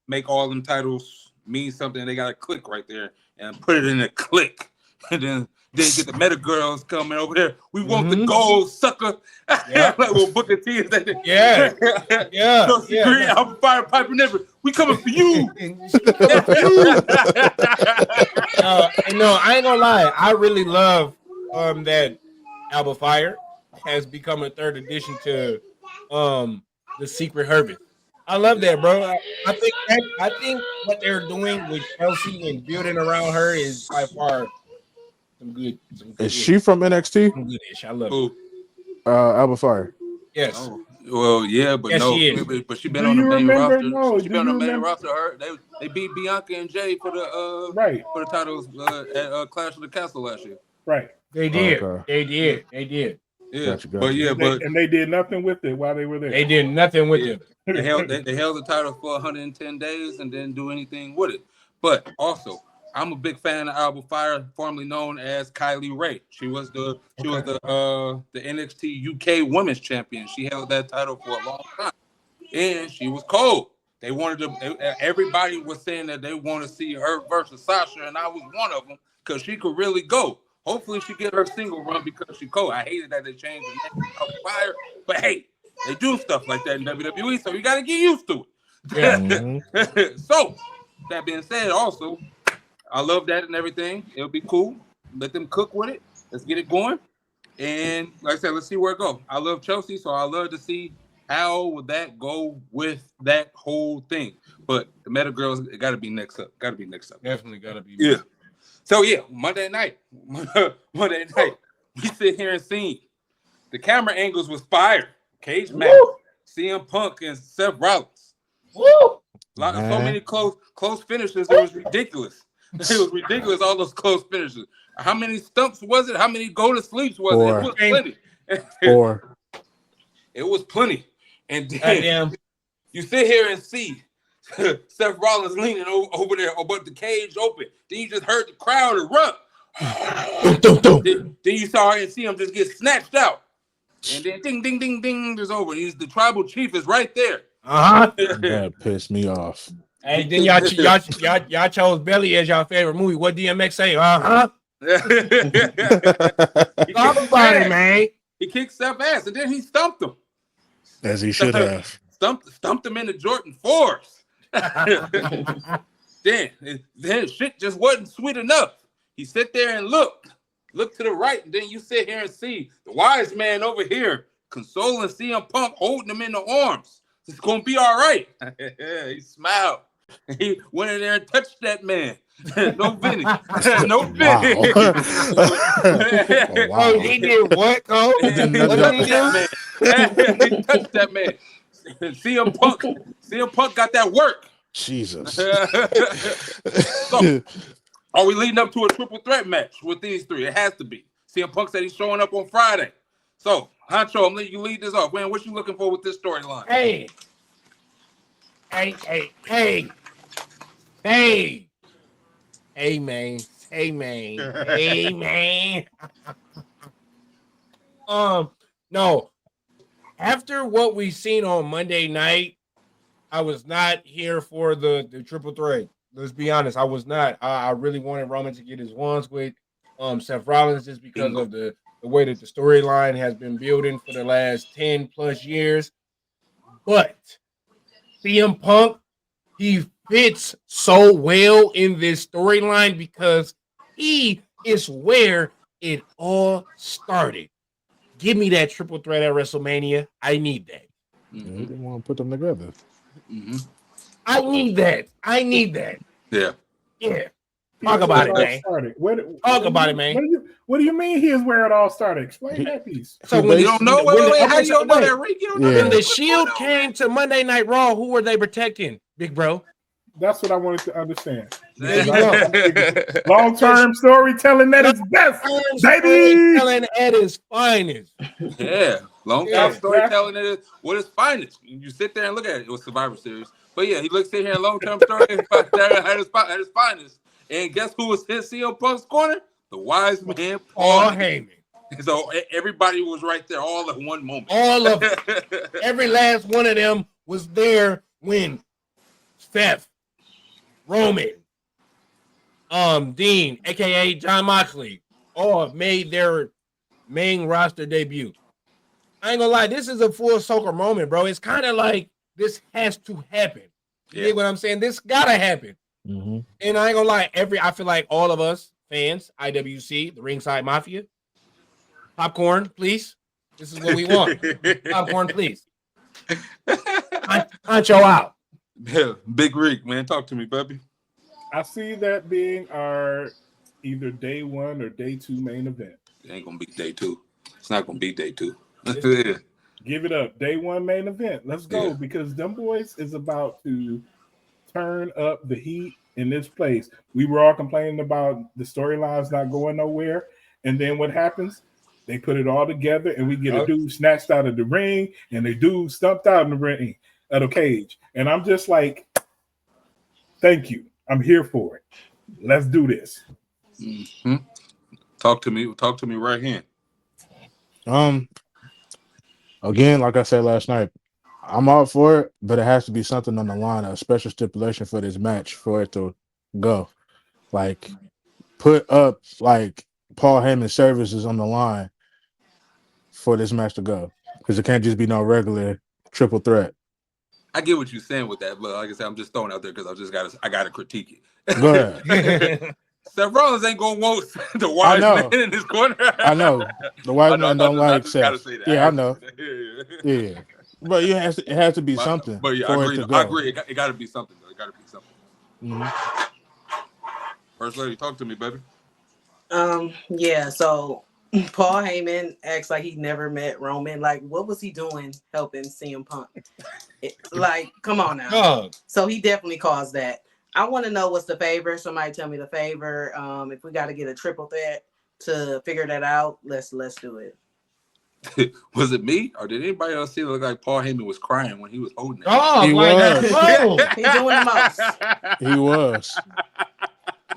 make all them titles mean something. They gotta click right there and put it in a click. And then get the Meta Girls coming over there. We want the gold, sucker. Yeah. Like we'll book a team. Yeah. So Secret Albert Fire Piper Niven. We coming for you. No, I ain't gonna lie. I really love that Alba Fire has become a third addition to the Secret Harvest. I love that, bro. I think what they're doing with Chelsea and building around her is by far some good. Is she from NXT? Some good-ish. I love it. Alba Fire. Yes. Oh, well, yeah, but Yes, no, she is. but she been Do on the you main remember? roster. No, She do been on you the main remember? roster. They beat Bianca and Jay for the Right, titles at Clash of the Castle last year. right. They did. Okay. They did. They did. Yeah, Gotcha. And they did nothing with it while they were there. They did nothing with yeah. it. They held the title for 110 days and didn't do anything with it. But also, I'm a big fan of Alba Fire, formerly known as Kylie Ray. She was the NXT UK Women's Champion. She held that title for a long time, and she was cold. They wanted to. Everybody was saying that they want to see her versus Sasha, and I was one of them because she could really go. Hopefully, she get her single run because she cold. I hated that they changed the name to Alba Fire, but hey, they do stuff like that in WWE, so you got to get used to it. Yeah. Mm-hmm. So, that being said, also, I love that and everything. It'll be cool. Let them cook with it. Let's get it going. And like I said, let's see where it goes. I love Chelsea, so I love to see how would that go with that whole thing. But the Meta Girls, it got to be next up. Got to be next up. Definitely gotta be. Yeah. So, yeah, Monday night, we sit here and see the camera angles was fire. Cage match, CM Punk and Seth Rollins. Woo! So many close finishes. It was ridiculous. It was ridiculous. All those close finishes. How many stumps was it? How many go to sleeps was it? It was plenty. 4. It was plenty. And then you sit here and see Seth Rollins leaning over there, but the cage open. Then you just heard the crowd erupt. Then you saw and see him just get snatched out. And then ding, ding, ding, ding, it's over. The tribal chief is right there. That pissed me off. And then y'all chose Belly as y'all favorite movie. What DMX say? Talk about it, man. He kicked Seth's ass, and then he stumped him. As he should have. Stumped him in the Jordan 4s. then shit just wasn't sweet enough. He sit there and look to the right, and then you sit here and see the wise man over here consoling CM Punk, holding him in the arms. It's gonna be all right. He smiled. He went in there and touched that man. No Vinny. No Vinny. Wow. Oh, he did what, Cole? He touched that man. CM Punk got that work. Jesus. So, are we leading up to a triple threat match with these three? It has to be. CM Punk said he's showing up on Friday. So, Honcho, I'm letting you lead this off. Man, what you looking for with this storyline? Hey, man. No. After what we seen on Monday night, I was not here for the triple threat. Let's be honest, I was not. I really wanted Roman to get his ones with Seth Rollins just because of the way that the storyline has been building for the last 10 plus years. But CM Punk, he fits so well in this storyline because he is where it all started. Give me that triple threat at WrestleMania. I need that. They didn't want to put them together. Mm-hmm. I need that. Yeah. Talk about it, man. Talk about it, man. What do you mean he is where it all started? Explain that piece. So when you don't know, how you don't know that, Rick? You don't know when the Shield came to Monday Night Raw, who were they protecting, big bro? That's what I wanted to understand. There you go. Long-term storytelling at its best, baby. Storytelling at its finest. Yeah, long-term storytelling at its finest. You sit there and look at it. It was Survivor Series, but yeah, he looks in here and long-term story at his finest. And guess who was in CM Punk's corner? The wise man, Paul Heyman. So everybody was right there, all at one moment. All of it. Every last one of them was there when Seth, Roman, Dean, aka John Moxley, all made their main roster debut. I ain't gonna lie, this is a full circle moment, bro. It's kind of like this has to happen. You get what I'm saying? This gotta happen. Mm-hmm. And I ain't gonna lie, I feel like all of us fans, IWC, the Ringside Mafia, popcorn, please. This is what we want. Popcorn, please. Honcho out. Yeah, Big Rick, man, talk to me, baby. I see that being our either day 1 or day 2 main event. It ain't gonna be day 2. It's not gonna be day 2. Yeah. Give it up. Day one main event. Let's go because them boys is about to turn up the heat in this place. We were all complaining about the storylines not going nowhere. And then what happens? They put it all together and we get a dude snatched out of the ring and a dude stumped out in the ring of the cage. And I'm just like, thank you. I'm here for it. Let's do this. Mm-hmm. Talk to me right here. Again, like I said last night, I'm all for it, but it has to be something on the line, a special stipulation for this match for it to go. Like, put up like Paul Heyman services on the line for this match to go, because it can't just be no regular triple threat. I get what you're saying with that, but like I said, I'm just throwing out there because I gotta critique it. Go ahead. Seth Rollins ain't gonna want the wise man in his corner. I know the wise man don't like Seth. Yeah, I know. Yeah, but it has to be something. But yeah, for I it to go. I agree. It got to be something. Though. It got to be something. Mm-hmm. First lady, talk to me, baby. Yeah. So Paul Heyman acts like he never met Roman. Like, what was he doing helping CM Punk? Like, come on now. So he definitely caused that. I want to know what's the favor. Somebody tell me the favor. If we got to get a triple threat to figure that out, let's do it. Was it me or did anybody else see it look like Paul Heyman was crying when he was holding it? Oh, he was. He's doing the most. He was.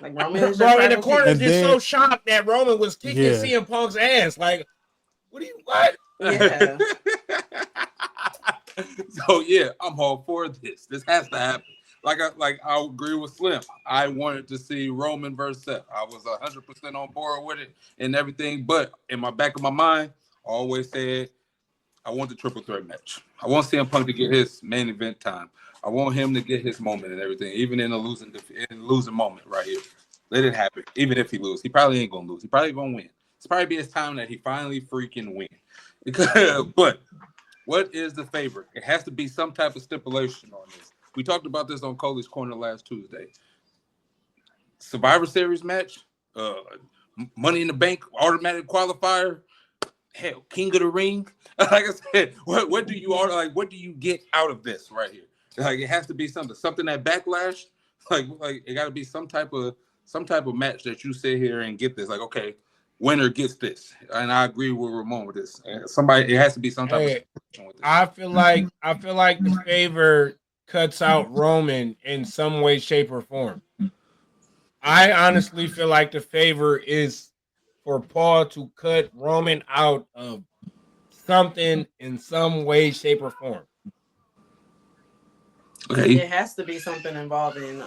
Like Roman, bro, in the corner, just so shocked that Roman was kicking CM Punk's ass. Like, what? Yeah. So yeah, I'm all for this. This has to happen. Like I agree with Slim. I wanted to see Roman versus Seth. I was 100% on board with it and everything. But in my back of my mind, I always said I want the triple threat match. I want CM Punk to get his main event time. I want him to get his moment and everything, even in a losing moment right here. Let it happen. Even if he loses, he probably ain't gonna lose. He probably gonna win. It's probably be his time that he finally freaking win. Because, but what is the favorite? It has to be some type of stipulation on this. We talked about this on Coley's Corner last Tuesday. Survivor Series match, Money in the Bank automatic qualifier, hell, King of the Ring. Like I said, what do you order? Like, what do you get out of this right here? Like, it has to be something that backlash. Like it got to be some type of match that you sit here and get this. Like, okay, winner gets this, and I agree with Ramon with this. It has to be some type of. With this. I feel like the favor cuts out Roman in some way, shape, or form. I honestly feel like the favor is for Paul to cut Roman out of something in some way, shape, or form. Okay. It has to be something involving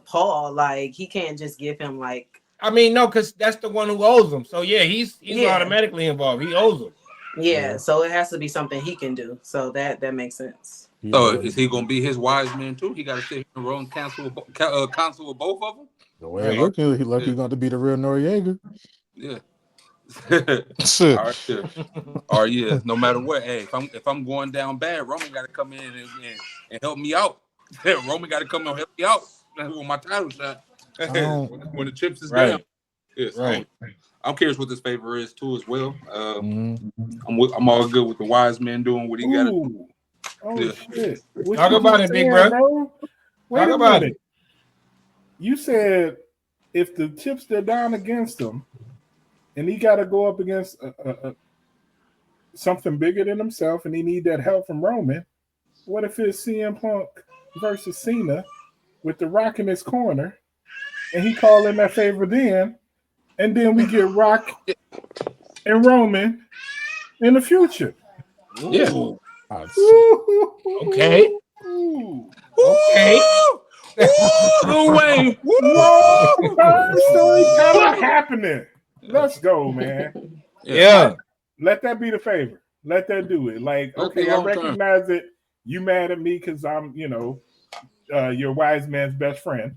Paul. Like, he can't just give him like. I mean, no, because that's the one who owes him. So yeah, he's automatically involved. He owes him. Yeah, so it has to be something he can do. So that makes sense. So is he gonna be his wise man too? He got to sit here and run counsel with both of them. The way it looking, he lucky going to be the real Noriega. Yeah. All right, yeah. Or yeah, no matter what. Hey, if I'm going down bad, Roman got to come in and help me out. Roman got to come and help me out with my title shot when the chips is down. Yes, right. I'm curious what this favor is too as well. I'm all good with the wise man doing what he got to do. Oh shit! Talk about it, big bro. Wait a minute. You said if the chips are down against him, and he got to go up against something bigger than himself, and he need that help from Roman. What if it's CM Punk versus Cena with The Rock in his corner, and he call in that favor then, and then we get Rock and Roman in the future? Yeah. Okay. Okay. Lil Wayne. Story kind of happening. Let's go, man. Yeah. Let that be the favor. Let that do it. Like, okay, I recognize it. You mad at me because I'm, your wise man's best friend.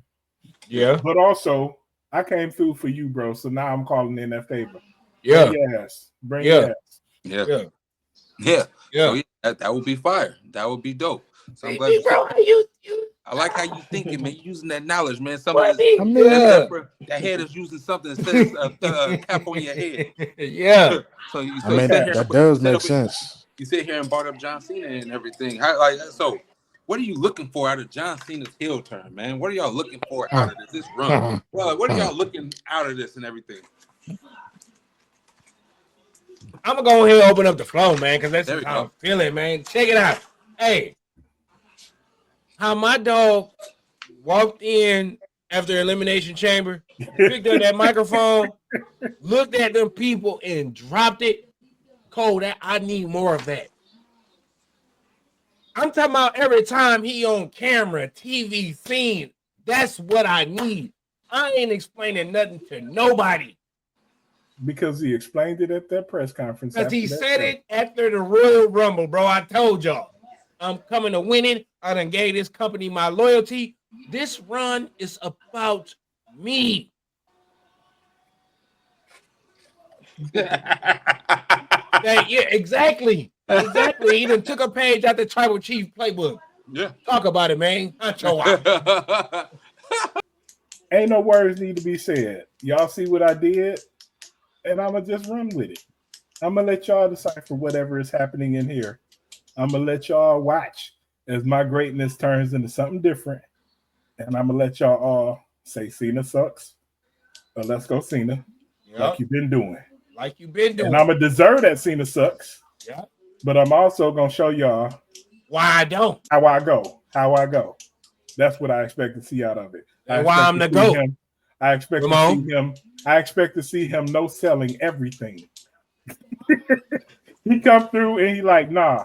Yeah. But also, I came through for you, bro. So now I'm calling in that favor. Yeah. Bring your ass. Yeah. So, that would be fire. That would be dope. So I'm glad bro, you I like how you thinking, man. You using that knowledge, man. Somebody, that head is using something instead of a cap on your head. Yeah. So you that does make sense. You sit here and brought up John Cena and everything. So what are you looking for out of John Cena's heel turn, man? What are y'all looking for out of this run? Well, what are y'all looking out of this and everything? I'm gonna go ahead and open up the flow, man, because that's how I'm feeling, man. Check it out. Hey, how my dog walked in after Elimination Chamber, picked up that microphone, looked at them people and dropped it. Cole, that I need more of that. I'm talking about every time he on camera, TV, scene. That's what I need. I ain't explaining nothing to nobody. Because he explained it at that press conference. Because he said it after the Royal Rumble, bro. I told y'all. I'm coming to win it. I done gave this company my loyalty. This run is about me. Yeah, exactly. Exactly. He done took a page out the Tribal Chief playbook. Yeah. Talk about it, man. Ain't no words need to be said. Y'all see what I did? And I'm going to just run with it. I'm going to let y'all decipher whatever is happening in here. I'm going to let y'all watch as my greatness turns into something different. And I'm going to let y'all all say Cena sucks. Or let's go Cena. Yep. Like you've been doing. Like you've been doing. And I'm going to deserve that Cena sucks. Yeah. But I'm also going to show y'all why I don't. How I go. That's what I expect to see out of it. And why I'm the GOAT. I expect to see him. I expect to see him no selling everything. He come through and he like, nah,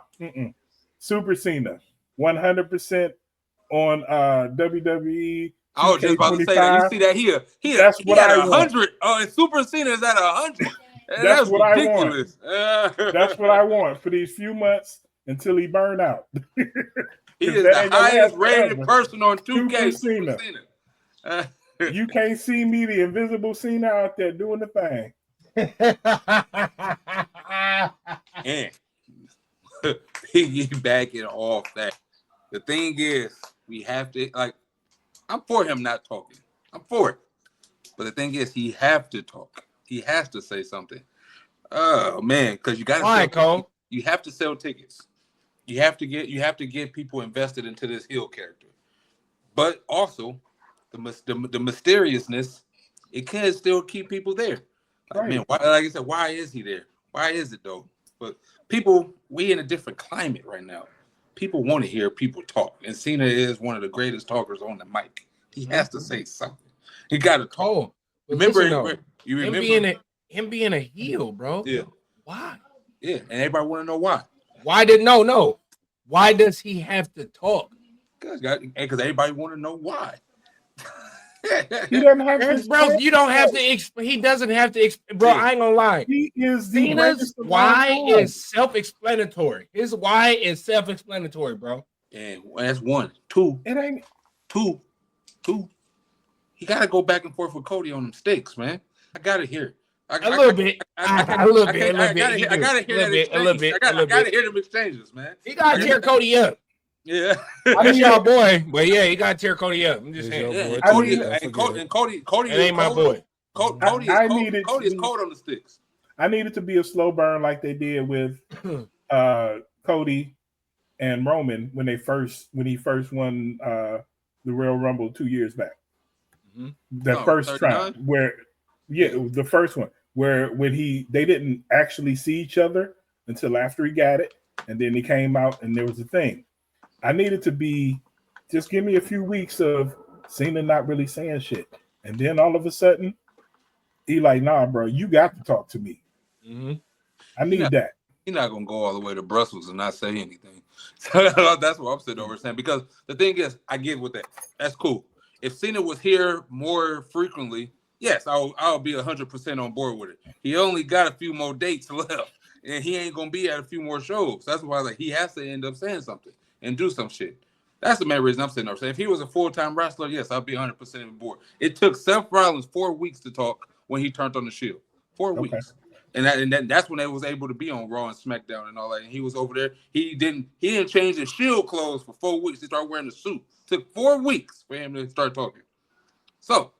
Super Cena, 100% on WWE. I was just about to say that. You see that here? He had 100. Oh, and Super Cena is at 100. That's what ridiculous. I want. That's what I want for these few months until he burn out. He is the highest rated person on 2K. Super Cena. You can't see me, the invisible Cena, out there doing the thing. And piggybacking off that, the thing is, we have to, like, I'm for him not talking. I'm for it. But the thing is, he have to talk. He has to say something. Oh man, because you got to. You have to sell tickets. You have to get people invested into this heel character. But also, the mysteriousness, it can still keep people there. Like, man, why, like I said, why is he there? Why is it though? But people, we in a different climate right now. People want to hear people talk, and Cena is one of the greatest talkers on the mic. He has to say something. He got to talk. Remember, him being a heel, bro. Yeah. Why? Yeah, and everybody want to know why. Why does he have to talk? Because everybody want to know why. He doesn't have to, bro. You don't have to. He doesn't have to. Bro, I ain't gonna lie. He is the Cena's why is self-explanatory. His why is self-explanatory, bro. And that's one. Two. It ain't two. He got to go back and forth with Cody on them sticks, man. I got to hear. A little bit. I got to hear them exchanges, man. He got to tear Cody up. Yeah, that's your boy, but yeah, he got to tear Cody up. I'm just saying. Yeah, Cody. It ain't my boy. Cody is cold on the sticks. I needed to be a slow burn like they did with Cody and Roman when he first won the Royal Rumble 2 years back. That first time the first one where they didn't actually see each other until after he got it, and then he came out and there was a thing. I needed to be just give me a few weeks of Cena not really saying shit, and then all of a sudden he like, nah, bro, you got to talk to me. I need that. He's not gonna go all the way to Brussels and not say anything. That's what I'm sitting over saying, because the thing is, I get with that. That's cool. If Cena was here more frequently, yes, I'll be 100% on board with it. He only got a few more dates left, and he ain't gonna be at a few more shows. That's why he has to end up saying something and do some shit. That's the main reason I'm sitting over saying. If he was a full-time wrestler, yes, I'll be 100% on board. It took Seth Rollins 4 weeks to talk when he turned on the Shield. 4 weeks. And that's when they was able to be on Raw and SmackDown and all that. And he was over there. He didn't change his Shield clothes for 4 weeks. He started wearing the suit. Took 4 weeks for him to start talking. So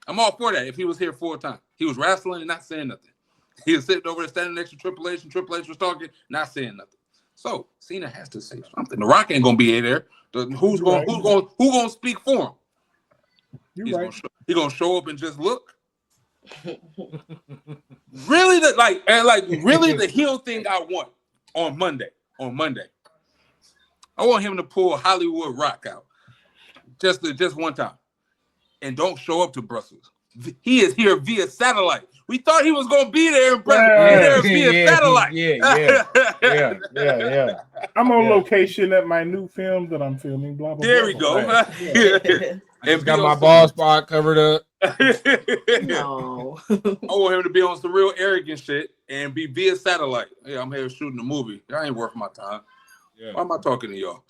I'm all for that. If he was here full time, he was wrestling and not saying nothing. He was sitting over there standing next to Triple H, and Triple H was talking, not saying nothing. So Cena has to say something. The Rock ain't gonna be there. Who's gonna speak for him? He's gonna show up and just look. Really, the heel thing I want on Monday. I want him to pull Hollywood Rock out just one time, and don't show up to Brussels. He is here via satellite. We thought he was gonna be there in Brussels. Via satellite. Yeah. I'm on location at my new film that I'm filming. Blah blah. There we go. Right. And got my ball spot covered up. No. I want him to be on some real arrogant shit and be via satellite. Yeah, I'm here shooting a movie. Y'all ain't worth my time. Yeah. Why am I talking to y'all?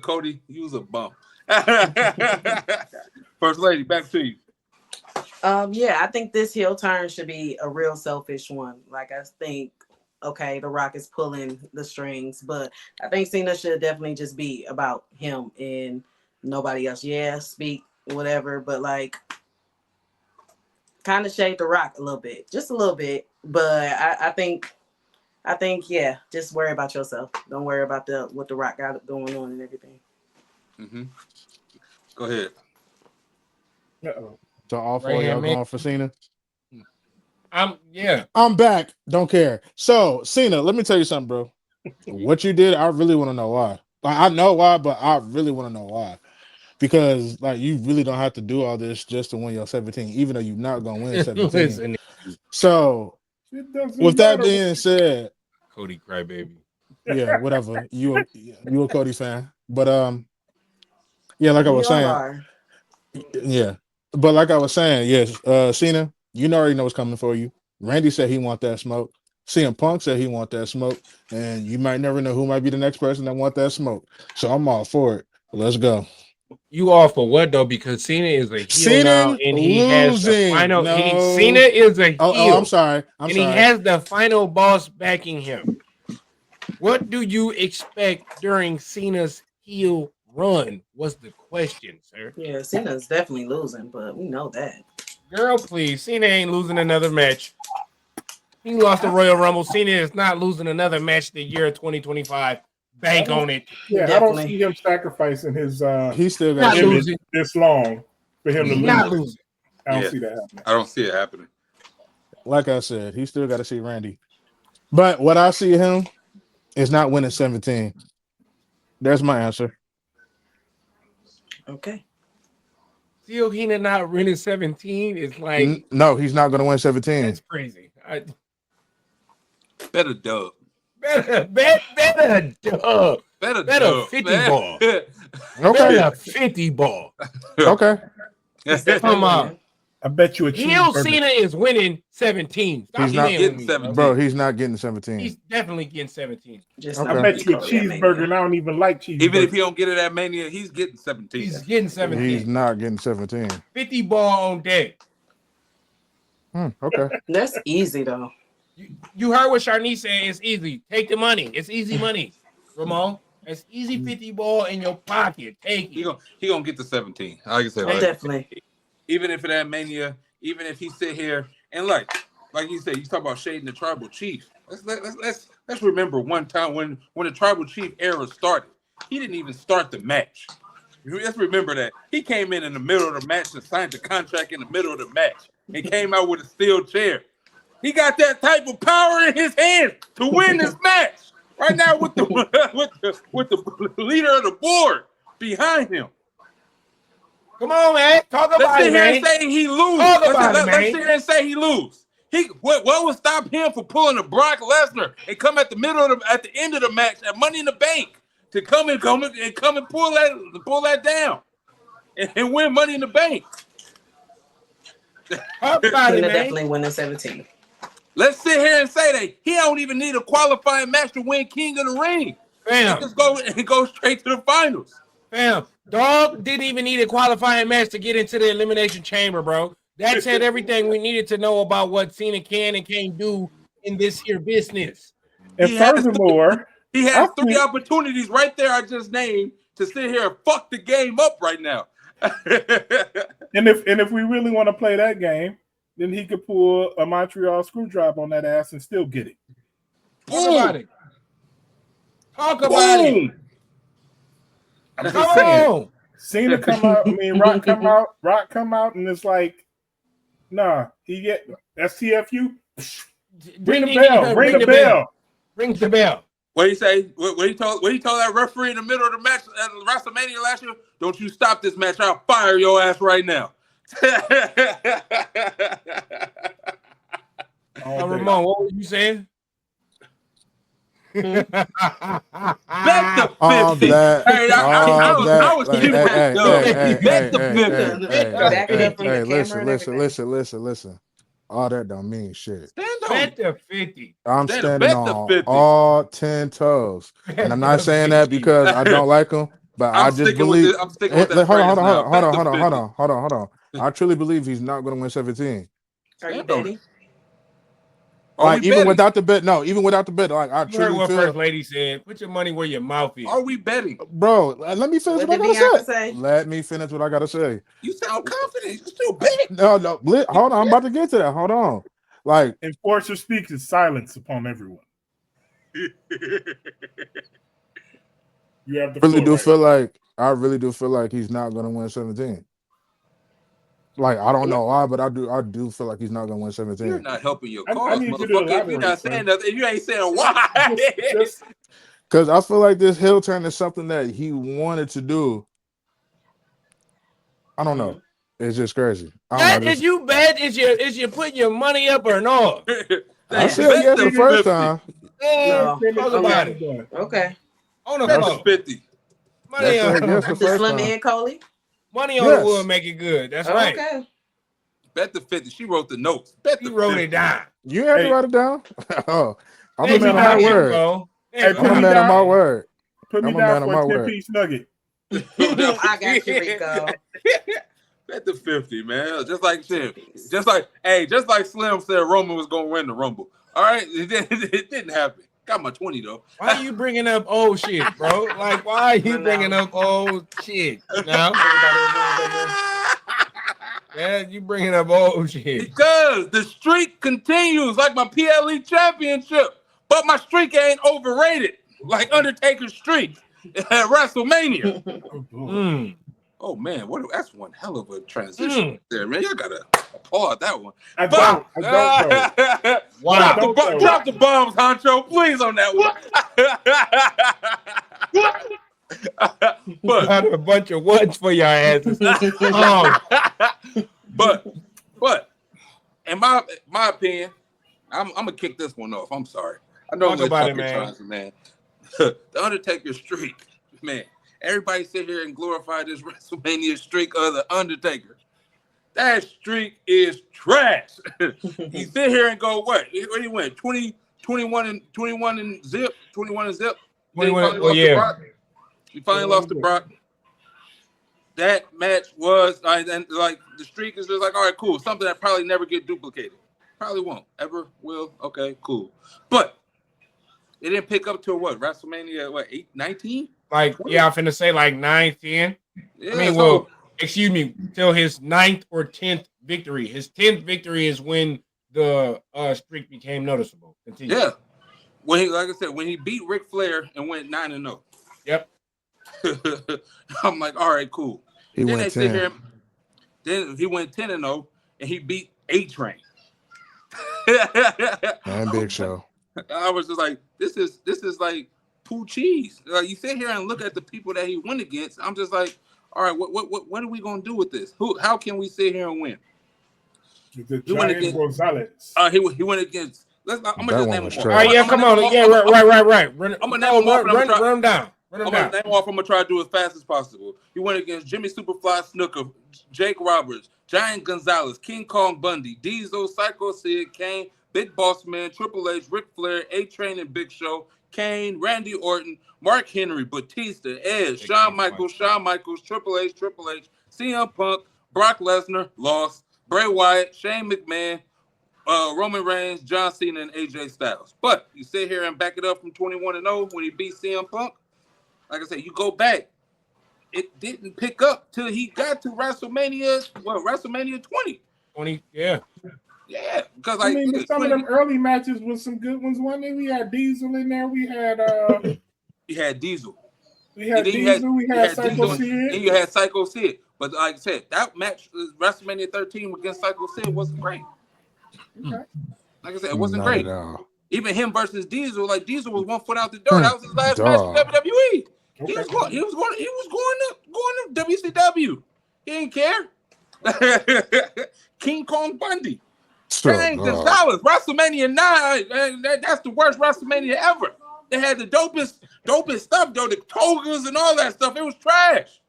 Cody, you was a bum. First lady, back to you. Yeah, I think this heel turn should be a real selfish one. Like, I think, okay, The Rock is pulling the strings, but I think Cena should definitely just be about him and nobody else. Yeah, speak, whatever, but like, kind of shade The Rock a little bit, just a little bit. But I think, yeah, just worry about yourself. Don't worry about what The Rock got going on and everything. Mm-hmm. Go ahead. Uh-oh. So all four of y'all going for Cena? I'm back. Don't care. So Cena, let me tell you something, bro. What you did, I really want to know why. Like, I know why, but I really want to know why. Because like, you really don't have to do all this just to win your 17, even though you're not gonna win 17. So with that being said, Cody crybaby. Yeah, whatever. You a Cody fan, but yeah, like I was saying, yeah, but like I was saying, yes, Cena, you already know what's coming for you. Randy said he want that smoke. CM Punk said he want that smoke, and you might never know who might be the next person that want that smoke. So I'm all for it. Let's go. You all for what though? Because Cena is a heel now, and he has the final. Cena is a heel. Oh, I'm sorry. He has the final boss backing him. What do you expect during Cena's heel run? Was the question, sir? Yeah, Cena's definitely losing, but we know that. Girl, please, Cena ain't losing another match. He lost the Royal Rumble. Cena is not losing another match the year 2025. Bank on it. Yeah, definitely. I don't see him sacrificing his he's still got image this long for him to lose. Not losing. I don't see that happening. I don't see it happening. Like I said, he still got to see Randy. But what I see him is not winning 17. There's my answer. Okay. Still, he not winning 17 is like no, he's not going to win 17. That's crazy. Better dub. Better dub. Better 50 ball. Okay. Better 50 ball. Okay. Come on. I bet you a heel Cena is winning 17. He's not getting 17. Bro, he's not getting 17. He's definitely getting 17. I bet you a cheeseburger, and I don't even like cheeseburger. Even if he don't get it at Mania, he's getting 17. He's getting 17. He's not getting 17. 50 ball on deck. Okay. That's easy, though. You heard what Sharnice said. It's easy. Take the money. It's easy money, Ramon. It's easy 50 ball in your pocket. Take it. He gonna get the 17. Like I said, definitely. Even if it at Mania, even if he sit here and like you said, you talk about shading the tribal chief. Let's remember one time when the tribal chief era started. He didn't even start the match. Let's remember that he came in the middle of the match and signed the contract in the middle of the match and came out with a steel chair. He got that type of power in his hands to win this match right now with the leader of the board behind him. Come on, man. Talk about it, man. Let's sit here and say he lose. Let's sit here and say he lose. What would stop him from pulling a Brock Lesnar and come at the end of the match at Money in the Bank to come and pull that down and win Money in the Bank? Talk about it, man. Definitely winning 17. Let's sit here and say that he don't even need a qualifying match to win King of the Ring. Bam. Just go straight to the finals. Bam. Dog didn't even need a qualifying match to get into the Elimination Chamber, bro. That said everything we needed to know about what Cena can and can't do in this here business. And furthermore, he has three opportunities right there I just named to sit here and fuck the game up right now. and if we really want to play that game, then he could pull a Montreal screwdriver on that ass and still get it. Talk about it. Talk about it. I'm just saying. Cena come out. I mean, Rock come out. Rock come out, and it's like, nah. He get STFU. Ring the bell. Ring the bell. Ring the bell. What he say? What he told that referee in the middle of the match at WrestleMania last year? Don't you stop this match? I'll fire your ass right now. Ramon, what were you saying? Bet the 50. Listen. All that don't mean shit. Bet the 50. I'm standing on all 10 toes. And I'm not saying that because I don't like him, but I just believe. I'm sticking with that. Hold on. I truly believe he's not going to win 17. Are you betting? Like even without the bet, like I truly what feel. First Lady said, put your money where your mouth is. Are we betting, bro? Let me finish what I gotta say. Let me finish what I gotta say. You sound confident. You still betting? No. Hold on, I'm about to get to that. Hold on. Like enforcer speaks in silence upon everyone. You have the I really do feel like he's not gonna win 17. Like I don't know why, but I do feel like he's not gonna win 17. You're not helping your cause, motherfucker. You're not saying nothing. You ain't saying why. Because I feel like this heel turn is something that he wanted to do. I don't know. It's just crazy. Did you bet? Is you putting your money up or not? I said yes the first time. Talk about it. Okay. On the floor. 50. Money on the Slim and Coley. Money on the wood make it good. That's right. Okay. Bet the 50. She wrote the notes. He wrote it down. You have to write it down? Oh, I'm a man of my word. Hey, I'm a man of my word. Put me down for a 10-piece nugget. I got you, Rico. Bet the 50, man. Just like Slim. Just like Slim said Roman was gonna win the Rumble. All right, it didn't happen. Got my 20 though. Why are you bringing up old shit, bro? Like, why are you bringing up old shit now? Yeah, you bringing up old shit. Because the streak continues like my PLE championship, but my streak ain't overrated like Undertaker's streak at WrestleMania. Oh man, that's one hell of a transition there, man. Y'all gotta applaud that one. I don't wow. Drop the bombs, Honcho, please on that one. But got a bunch of what's for your asses. But in my opinion, I'm gonna kick this one off. I'm sorry. I know Talk about it, man. The Undertaker streak, man. Everybody sit here and glorify this WrestleMania streak of the Undertaker. That streak is trash. You sit here and go, what? Where he went? 21 and zip. 21 and zip. He finally lost to Brock. That match was, and like the streak is just like, all right, cool. Something that probably never get duplicated. Probably won't. Ever will. Okay, cool. But it didn't pick up till what? WrestleMania, what, 19? Like, yeah, I'm finna say like 9, 10. Yeah, I mean, excuse me, till his 9th or 10th victory. His 10th victory is when the streak became noticeable. Continue. Yeah. Like I said, when he beat Ric Flair and went 9-0. Yep. I'm like, all right, cool. Then they sit here. Then he went 10-0 and he beat A-Train. And Big Show. I was just like, this is like poo cheese. Like, you sit here and look at the people that he went against. I'm just like, all right, what are we gonna do with this? How can we sit here and win? He went against Rosales. He went against. I'm gonna just name them. All right, yeah, come on, yeah, right. I'm gonna name them. Run them down. I'm gonna name off. I'm gonna try to do as fast as possible. He went against Jimmy Superfly Snuka, Jake Roberts, Giant Gonzalez, King Kong Bundy, Diesel, Psycho Sid, Kane, Big Boss Man, Triple H, Ric Flair, A-Train and Big Show, Kane, Randy Orton, Mark Henry, Batista, Edge, Shawn Michaels, Triple H, CM Punk, Brock Lesnar, lost, Bray Wyatt, Shane McMahon, Roman Reigns, John Cena, and AJ Styles. But you sit here and back it up from 21-0 when he beat CM Punk. Like I said, you go back. It didn't pick up till he got to WrestleMania 20. 20, yeah. Yeah, because I mean, but some of them early matches was some good ones. One day we had Diesel in there. We had Diesel. We had Diesel. We had Psycho Sid. And you had Psycho Sid. But like I said, that match, WrestleMania 13 against Psycho Sid, wasn't great. Okay. Like I said, it wasn't Not great. at all. Even him versus Diesel, like Diesel was 1 foot out the door. That was his last match in WWE. Okay. He was going to WCW. He didn't care. King Kong Bundy. Dang, Gonzalez, WrestleMania 9. That's the worst WrestleMania ever. They had the dopest stuff, though, the togas and all that stuff. It was trash.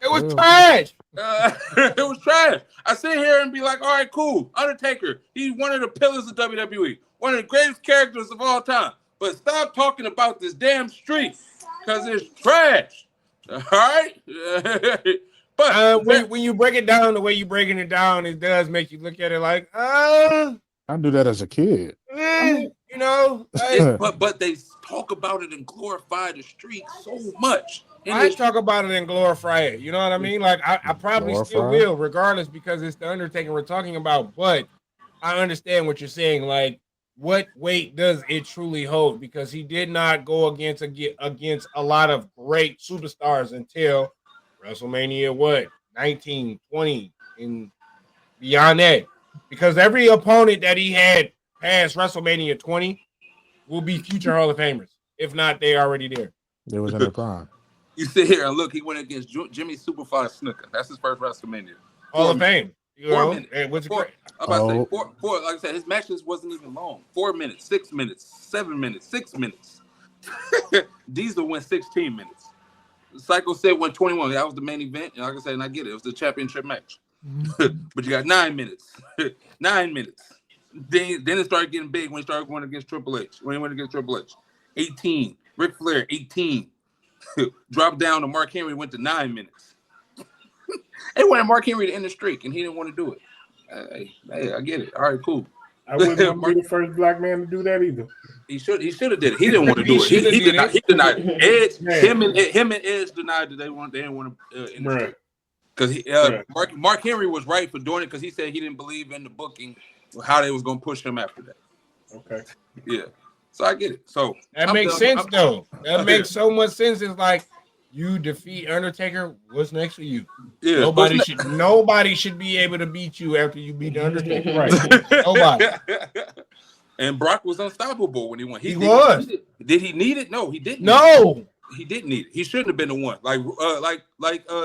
It was trash. It was trash. I sit here and be like, all right, cool. Undertaker, he's one of the pillars of WWE. One of the greatest characters of all time. But stop talking about this damn streak because it's trash. All right? But when you break it down the way you're breaking it down, it does make you look at it like, I do that as a kid. You know. But they talk about it and glorify the streak so much. I talk about it and glorify it. You know what I mean? Like I probably still will, regardless, because it's the Undertaker we're talking about. But I understand what you're saying. Like, what weight does it truly hold? Because he did not go against a lot of great superstars until WrestleMania 19, 20, and beyond that. Because every opponent that he had past WrestleMania 20 will be future Hall of Famers. If not, they already there. They was in the prime. You sit here and look, he went against Jimmy Superfly Snuka. That's his first WrestleMania. Hall of Fame. 4 minutes. I'm about to say four. Like I said, his matches wasn't even long. 4 minutes, 6 minutes, 7 minutes, 6 minutes. Diesel went 16 minutes. Psycho Sid went 21. That was the main event. And like I said, and I get it. It was the championship match. But you got 9 minutes. 9 minutes. Then it started getting big when he started going against Triple H. 18. Ric Flair, 18. Dropped down to Mark Henry, went to 9 minutes. They wanted Mark Henry to end the streak, and he didn't want to do it. Hey, I get it. All right, cool. I wouldn't be the first black man to do that either. He should have did it. He didn't want to do it. He denied it. Edge, him and Edge denied that they didn't want to end the streak. Because Mark Henry was right for doing it because he said he didn't believe in the booking, how they was going to push him after that. Okay. Yeah. So I get it. So that makes sense, though. That makes so much sense. It's like you defeat Undertaker. What's next for you? Yeah. Nobody should be able to beat you after you beat the Undertaker. Right. Nobody. And Brock was unstoppable when he won. He was. Did he need it? No, he didn't. No. He didn't need it. He shouldn't have been the one. Like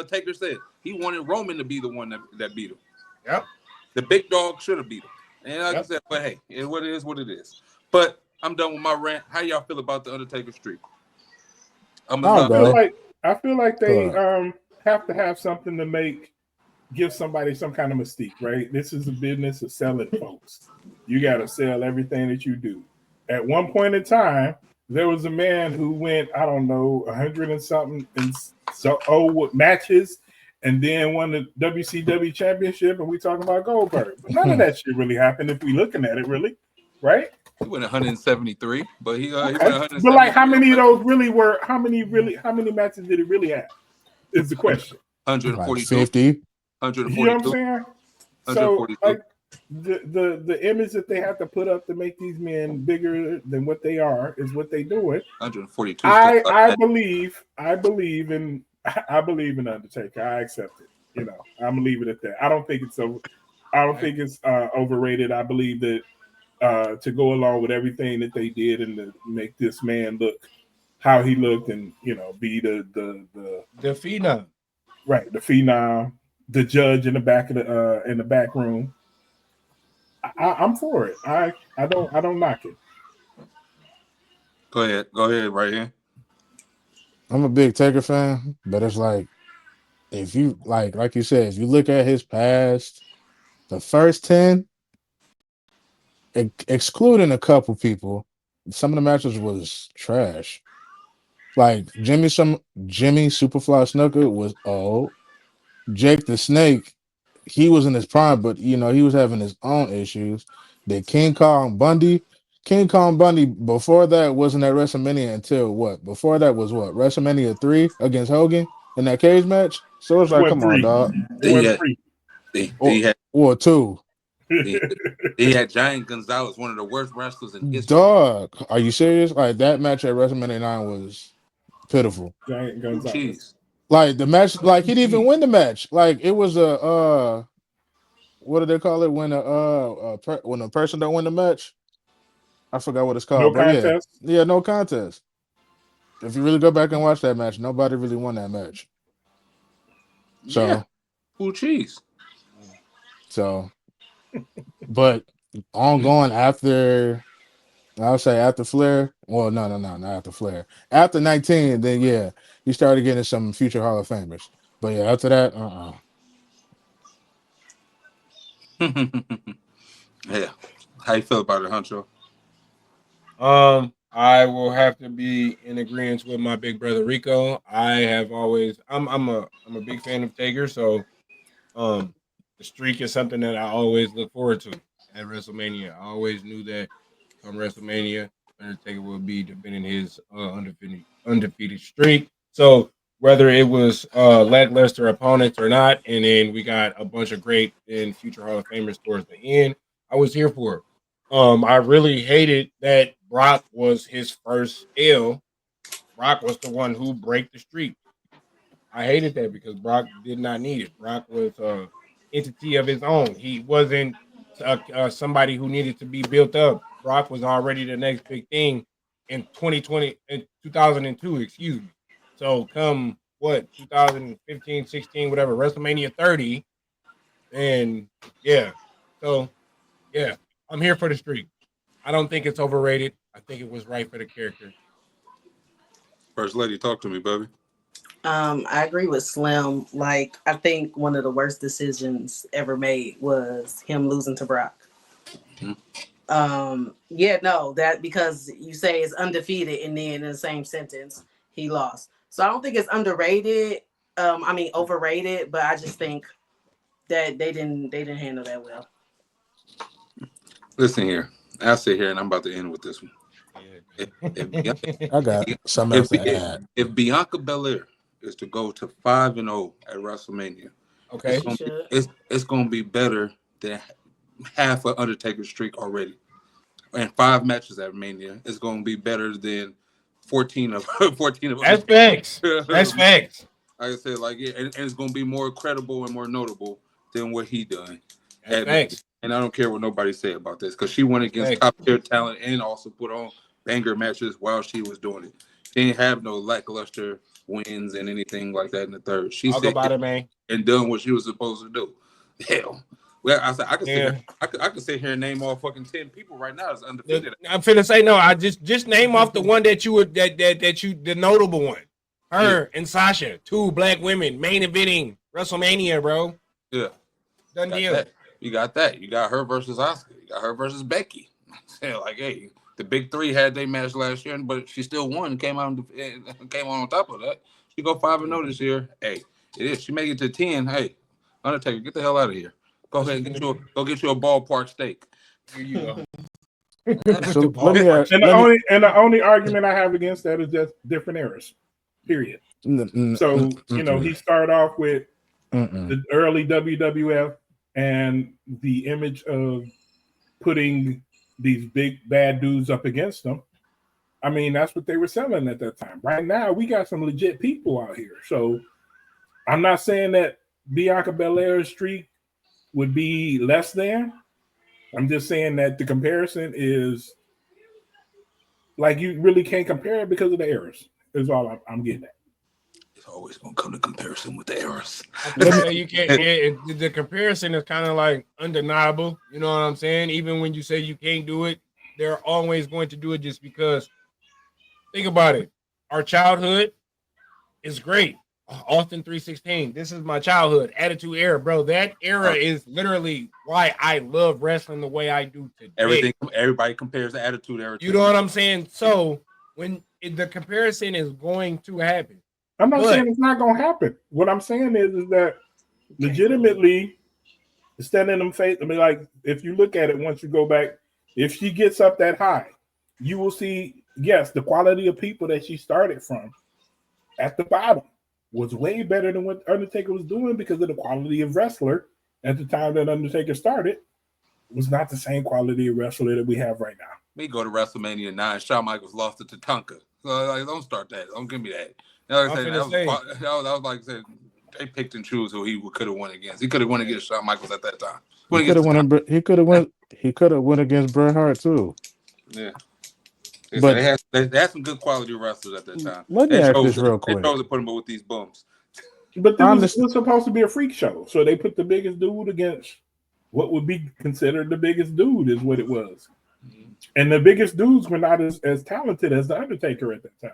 Taker said, he wanted Roman to be the one that beat him. Yep. The big dog should have beat him. And like I said, but hey, it is what it is. But I'm done with my rant. How y'all feel about the Undertaker streak? I feel like they have to have something to give somebody some kind of mystique, right? This is a business of selling folks. You got to sell everything that you do. At one point in time, there was a man who went, I don't know, 100 and something matches, and then won the WCW championship, and we talking about Goldberg. But none of that shit really happened if we looking at it, really, right? He went 173, but he went 173. But like, how many of those really were? How many matches did he really have? Is the question. 142. 50. 142. You know what I'm saying? So, 142. like, the image that they have to put up to make these men bigger than what they are is what they doing. 142. I believe in Undertaker. I accept it. You know, I'm gonna leave it at that. I don't think it's overrated. I believe that to go along with everything that they did and to make this man look how he looked, and be the phenom, right? The phenom, the judge in the back of in the back room. I'm for it. I don't knock it. Go ahead, right here. I'm a big Taker fan, but it's like, if you like you said, if you look at his past, the first 10, excluding a couple people, some of the matches was trash. Like Jimmy Superfly Snuka was old. Jake the Snake he was in his prime, but he was having his own issues. The King Kong Bundy before that wasn't at WrestleMania until what? Before that was what? WrestleMania 3 against Hogan in that cage match. So it's It like, wasn't come on, three. dog. It wasn't three. They had Or 2. they had Giant Gonzalez, one of the worst wrestlers in history. Dog, are you serious? Like that match at WrestleMania 9 was pitiful. Giant Gonzalez. Cheese. Like the match, like he didn't even win the match. Like it was a what do they call it when when a person don't win the match? I forgot what it's called. No But contest. yeah, no contest. If you really go back and watch that match, nobody really won that match. So, Yeah. Full cheese. But ongoing after, I'll say after Flair. Well, no, not after Flair. After 19, then yeah, you started getting some future Hall of Famers. But yeah, after that, Yeah. How you feel about it, Huncho? I will have to be in agreement with my big brother Rico. I'm a big fan of Taker, so the streak is something that I always look forward to at WrestleMania. I always knew that come WrestleMania, Undertaker would be defending his undefeated streak. So whether it was lackluster opponents or not, and then we got a bunch of great and future Hall of Famers towards the end, I was here for it. I really hated that Brock was his first L. Brock was the one who break the streak. I hated that because Brock did not need it. Brock was an entity of his own. He wasn't somebody who needed to be built up. Brock was already the next big thing in 2020 in 2002, excuse me. So come what 2015, 16, whatever, WrestleMania 30, and yeah. So yeah, I'm here for the streak. I don't think it's overrated. I think it was right for the character. First lady, talk to me, baby. I agree with Slim. Like, I think one of the worst decisions ever made was him losing to Brock. Yeah, no, that because you say it's undefeated and then in the same sentence he lost. So I don't think it's underrated. Overrated, but I just think that they didn't handle that well. Listen here. I'll sit here and I'm about to end with this one. I got something else to add. If Bianca Belair is to go to 5-0 at WrestleMania, okay, it's gonna be better than half of Undertaker's streak already. And 5 matches at Mania is gonna be better than 14 of That's facts. That's facts. Like I said, and it's gonna be more credible and more notable than what he done. That's facts. And I don't care what nobody say about this because she went against top tier talent and also put on banger matches while she was doing it. She didn't have no lackluster wins and anything like that in the third. She said about it, man, and done what she was supposed to do. Hell, well, I said I could sit here and name all fucking 10 people right now that's undefeated. I'm finna say no. I just name off the one that you would the notable one. Her and Sasha, 2 black women main eventing WrestleMania, bro. Yeah, done deal. That. You got that. You got her versus Asuka. You got her versus Becky. Hey, the big 3 had their match last year, but she still won. Came on top of that. She go 5-0 this year. Hey, it is. She make it to 10. Hey, Undertaker, get the hell out of here. Go ahead and get you a ballpark steak. Here you go. So the only argument I have against that is just different eras. Period. So he started off with the early WWF and the image of putting these big bad dudes up against them. I mean, that's what they were selling at that time. Right now, we got some legit people out here. So I'm not saying that Bianca Belair's streak would be less than. I'm just saying that the comparison is like you really can't compare it because of the errors. Is all I'm getting at. It's always gonna come to comparison with the errors. You can't. The comparison is kind of like undeniable. You know what I'm saying? Even when you say you can't do it, they're always going to do it just because. Think about it. Our childhood is great. Austin 316. This is my childhood. Attitude Era, bro. That era is literally why I love wrestling the way I do today. Everybody compares the Attitude Era. You know what I'm saying? So when the comparison is going to happen. I'm not saying it's not going to happen. What I'm saying is that legitimately Stand in them face. I mean, like if you look at it, once you go back, if she gets up that high, you will see. Yes, the quality of people that she started from at the bottom was way better than what Undertaker was doing because of the quality of wrestler at the time that Undertaker started was not the same quality of wrestler that we have right now. Me go to WrestleMania 9. Shawn Michaels lost to Tatanka. So like, don't start that. Don't give me that. Like I said, that was like I said, they picked and choose who he could have won against. He could have won against Shawn Michaels at that time. He could have won. He could have won against Bret Hart too. Yeah. But they had some good quality wrestlers at that time. Let me ask this real quick. They chose to put him with these bums. But it was supposed to be a freak show. So they put the biggest dude against what would be considered the biggest dude is what it was. And the biggest dudes were not as talented as the Undertaker at that time.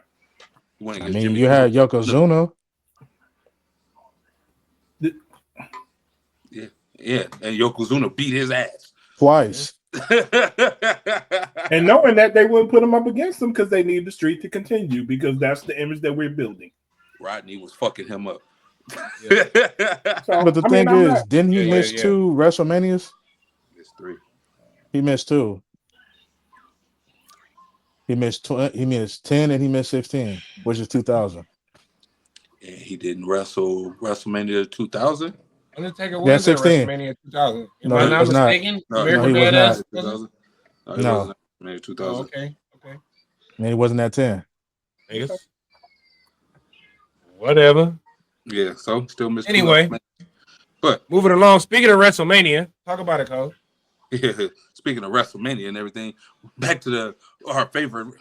I mean, you had Yokozuna. Yeah, and Yokozuna beat his ass twice. And knowing that they wouldn't put him up against him because they need the streak to continue because that's the image that we're building. Rodney was fucking him up. Yeah. But the thing is, didn't he miss 2 WrestleManias? Missed 3. He missed 2. He missed 10 and he missed 16, which is 2000. Yeah, he didn't wrestle WrestleMania 2000. Undertaker was at WrestleMania 2000. Am I not mistaken? No, he was not. No. WrestleMania 2000. Oh, okay. And he wasn't at 10. I guess. Whatever. Yeah, so still missed. Anyway, but moving along. Speaking of WrestleMania, talk about it, Cole. Yeah, speaking of WrestleMania and everything, back to our favorite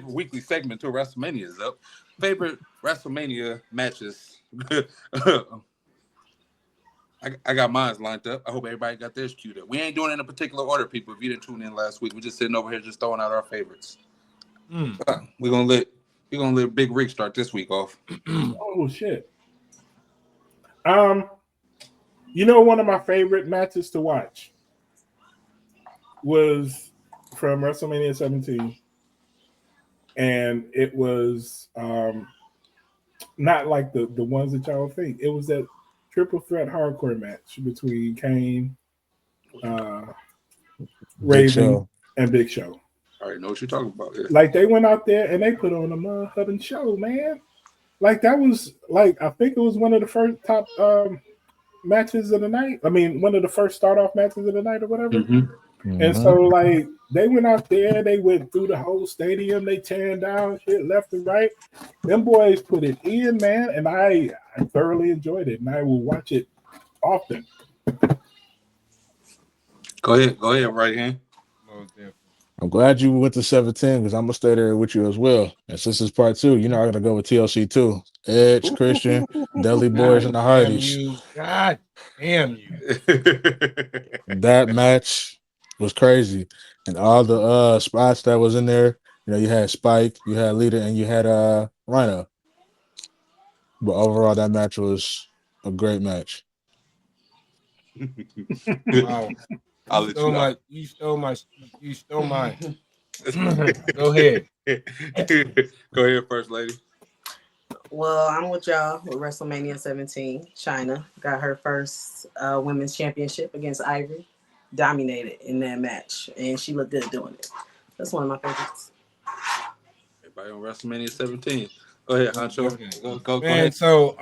weekly segment to WrestleMania is up. Favorite WrestleMania matches. I got mine lined up. I hope everybody got theirs queued up. We ain't doing it in a particular order, people. If you didn't tune in last week, we're just sitting over here just throwing out our favorites. We're gonna let Big Rick start this week off. Oh shit. One of my favorite matches to watch was from WrestleMania 17. And it was not like the ones that y'all think. It was that triple threat hardcore match between Kane, Raven, and Big Show. I already know what you're talking about. Yeah. Like they went out there and they put on a motherfucking show, man. Like that was I think it was one of the first top matches of the night. I mean, one of the first start off matches of the night or whatever. Mm-hmm. And so they went out there, they went through the whole stadium, they tearing down shit left and right. Them boys put it in, man, and I thoroughly enjoyed it, and I will watch it often. Go ahead, right hand. I'm glad you went to 17 because I'm gonna stay there with you as well. And since it's part 2, I'm gonna go with TLC 2. Edge, Christian, Dudley Boys, and the Hardys. God damn you! That match was crazy, and all the spots that was in there. You had Spike, you had Lita, and you had Rhino. But overall, that match was a great match. Wow. You stole my. Go ahead. Go ahead, First Lady. Well, I'm with y'all with WrestleMania 17. Chyna got her first women's championship against Ivory. Dominated in that match, and she looked good doing it. That's one of my favorites. Everybody on WrestleMania 17. Go ahead, Hancho. Go Man, ahead. so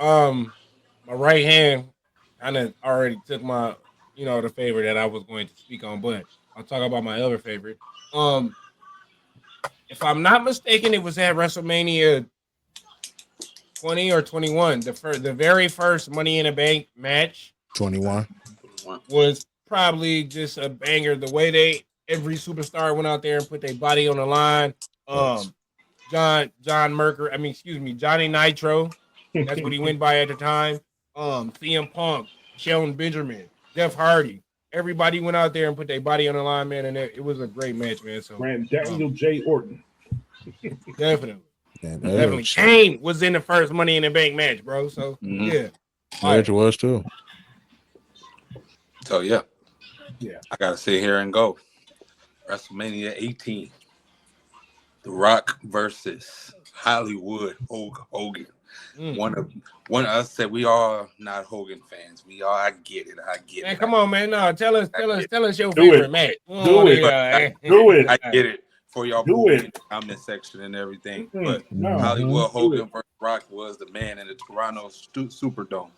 my right hand kind of already took my, the favorite that I was going to speak on, but I'll talk about my other favorite. If I'm not mistaken, it was at WrestleMania 20 or 21. The very first Money in the Bank match. 21 was probably just a banger. The way every superstar went out there and put their body on the line. Johnny Nitro. That's what he went by at the time. CM Punk, Shelton Benjamin, Jeff Hardy. Everybody went out there and put their body on the line, man, and it was a great match, man. So Daniel J. Orton. Definitely. Definitely. Kane was in the first Money in the Bank match, bro. So yeah. Edge was too. So yeah. Yeah. I gotta sit here and go. WrestleMania 18. The Rock versus Hollywood Hulk Hogan. One of us said we are not Hogan fans. I get it. Man, come on, man. No, tell us your Do favorite it. match. Do it. I get it for y'all Do booing it. in the comment section and everything. Mm-mm. But No. Hollywood Hogan versus Rock was the man in the Toronto Superdome.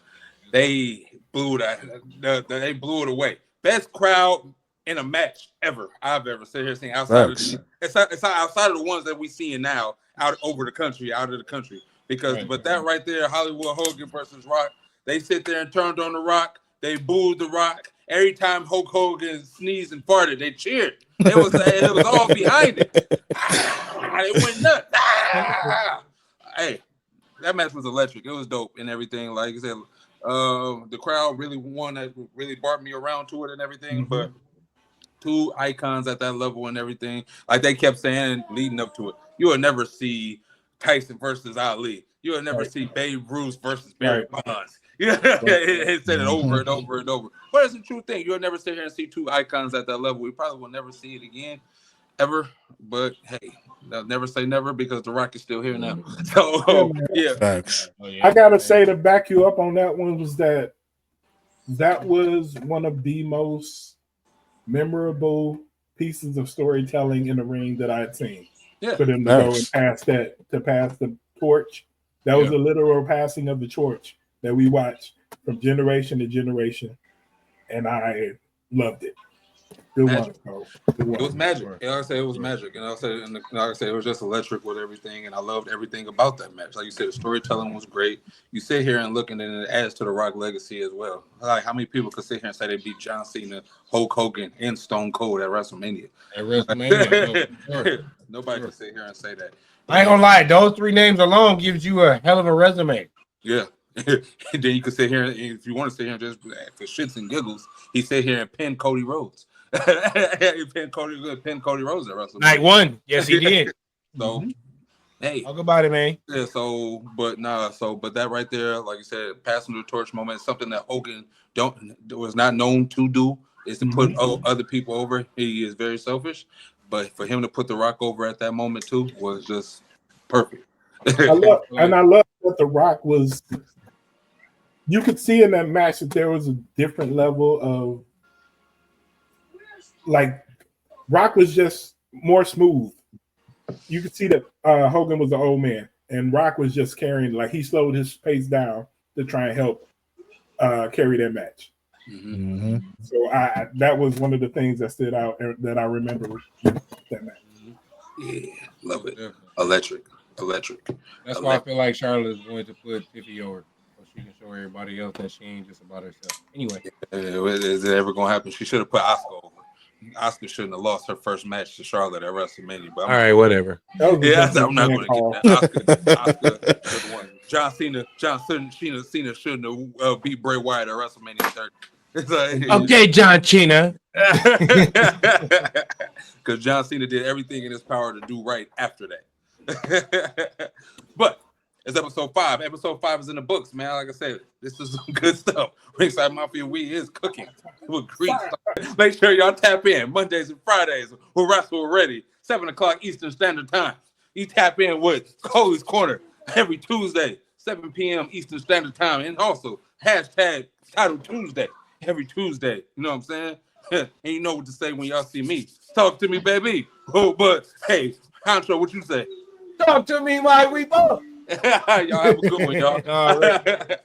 They blew they blew it away. Best crowd in a match I've ever seen here seen outside of it's outside of the ones that we seeing now out of the country. Because but that right there, Hollywood Hogan versus Rock, they sit there and turned on the Rock. They booed the Rock. Every time Hulk Hogan sneezed and farted, they cheered. It was all behind it. It went nuts. Hey, that match was electric. It was dope and everything. Like I said, the crowd really won. That really brought me around to it and everything. But two icons at that level and everything, like they kept saying leading up to it, you will never see Tyson versus Ali. You will never see Babe Ruth versus Barry Bonds. Yeah, it said it over and over and over. But it's a true thing. You'll never sit here and see two icons at that level. We probably will never see it again, ever. But hey, I'll never say never because The Rock is still here now. So yeah. Facts. I gotta say to back you up on that one was that was one of the most memorable pieces of storytelling in the ring that I had seen. Yeah. For them to go and pass the torch. That was a literal passing of the torch that we watched from generation to generation, and I loved it. It was magic. And like I said, it was magic. And like I said, it was just electric with everything. And I loved everything about that match. Like you said, the storytelling was great. You sit here and look, and then it adds to the Rock legacy as well. Like how many people could sit here and say they beat John Cena, Hulk Hogan, and Stone Cold at WrestleMania? Nobody could sit here and say that. I ain't gonna lie, those three names alone gives you a hell of a resume. Yeah. And then you could sit here, if you want to sit here and just for shits and giggles, he sit here and pin Cody Rhodes. He pinned Cody Rhodes at WrestleMania. Night one. Yes, he did. So, hey. Talk about it, man. Yeah, but that right there, like you said, passing the torch moment, something that Hogan was not known to do, is to put other people over. He is very selfish. But for him to put The Rock over at that moment, too, was just perfect. I love that The Rock was... You could see in that match that there was a different level of... Like, Rock was just more smooth. You could see that Hogan was the old man, and Rock was just carrying... Like, he slowed his pace down to try and help carry that match. So that was one of the things that stood out that I remember with that match. Yeah, love it. Yeah. Electric. That's why I feel like Charlotte is going to put Tiffy over, so she can show everybody else that she ain't just about herself. Anyway, is it ever gonna happen? She should have put Asuka over. Asuka shouldn't have lost her first match to Charlotte at WrestleMania. But all right, whatever. Yeah, I'm not going to get that. Asuka should have won. John Cena shouldn't have beat Bray Wyatt at WrestleMania 30. Okay, John Cena. Because John Cena did everything in his power to do right after that. But it's episode 5. Episode 5 is in the books, man. Like I said, this is some good stuff. Ringside Mafia, we is cooking with grease. Make sure y'all tap in Mondays and Fridays. We'll wrestle ready. 7 o'clock Eastern Standard Time. You tap in with Coley's Corner every Tuesday, 7 p.m. Eastern Standard Time. And also, hashtag Title Tuesday every Tuesday. You know what I'm saying? And you know what to say when y'all see me. Talk to me, baby. Oh, but hey, Contra, what you say? Talk to me while we both. Y'all have a good one, y'all. All right.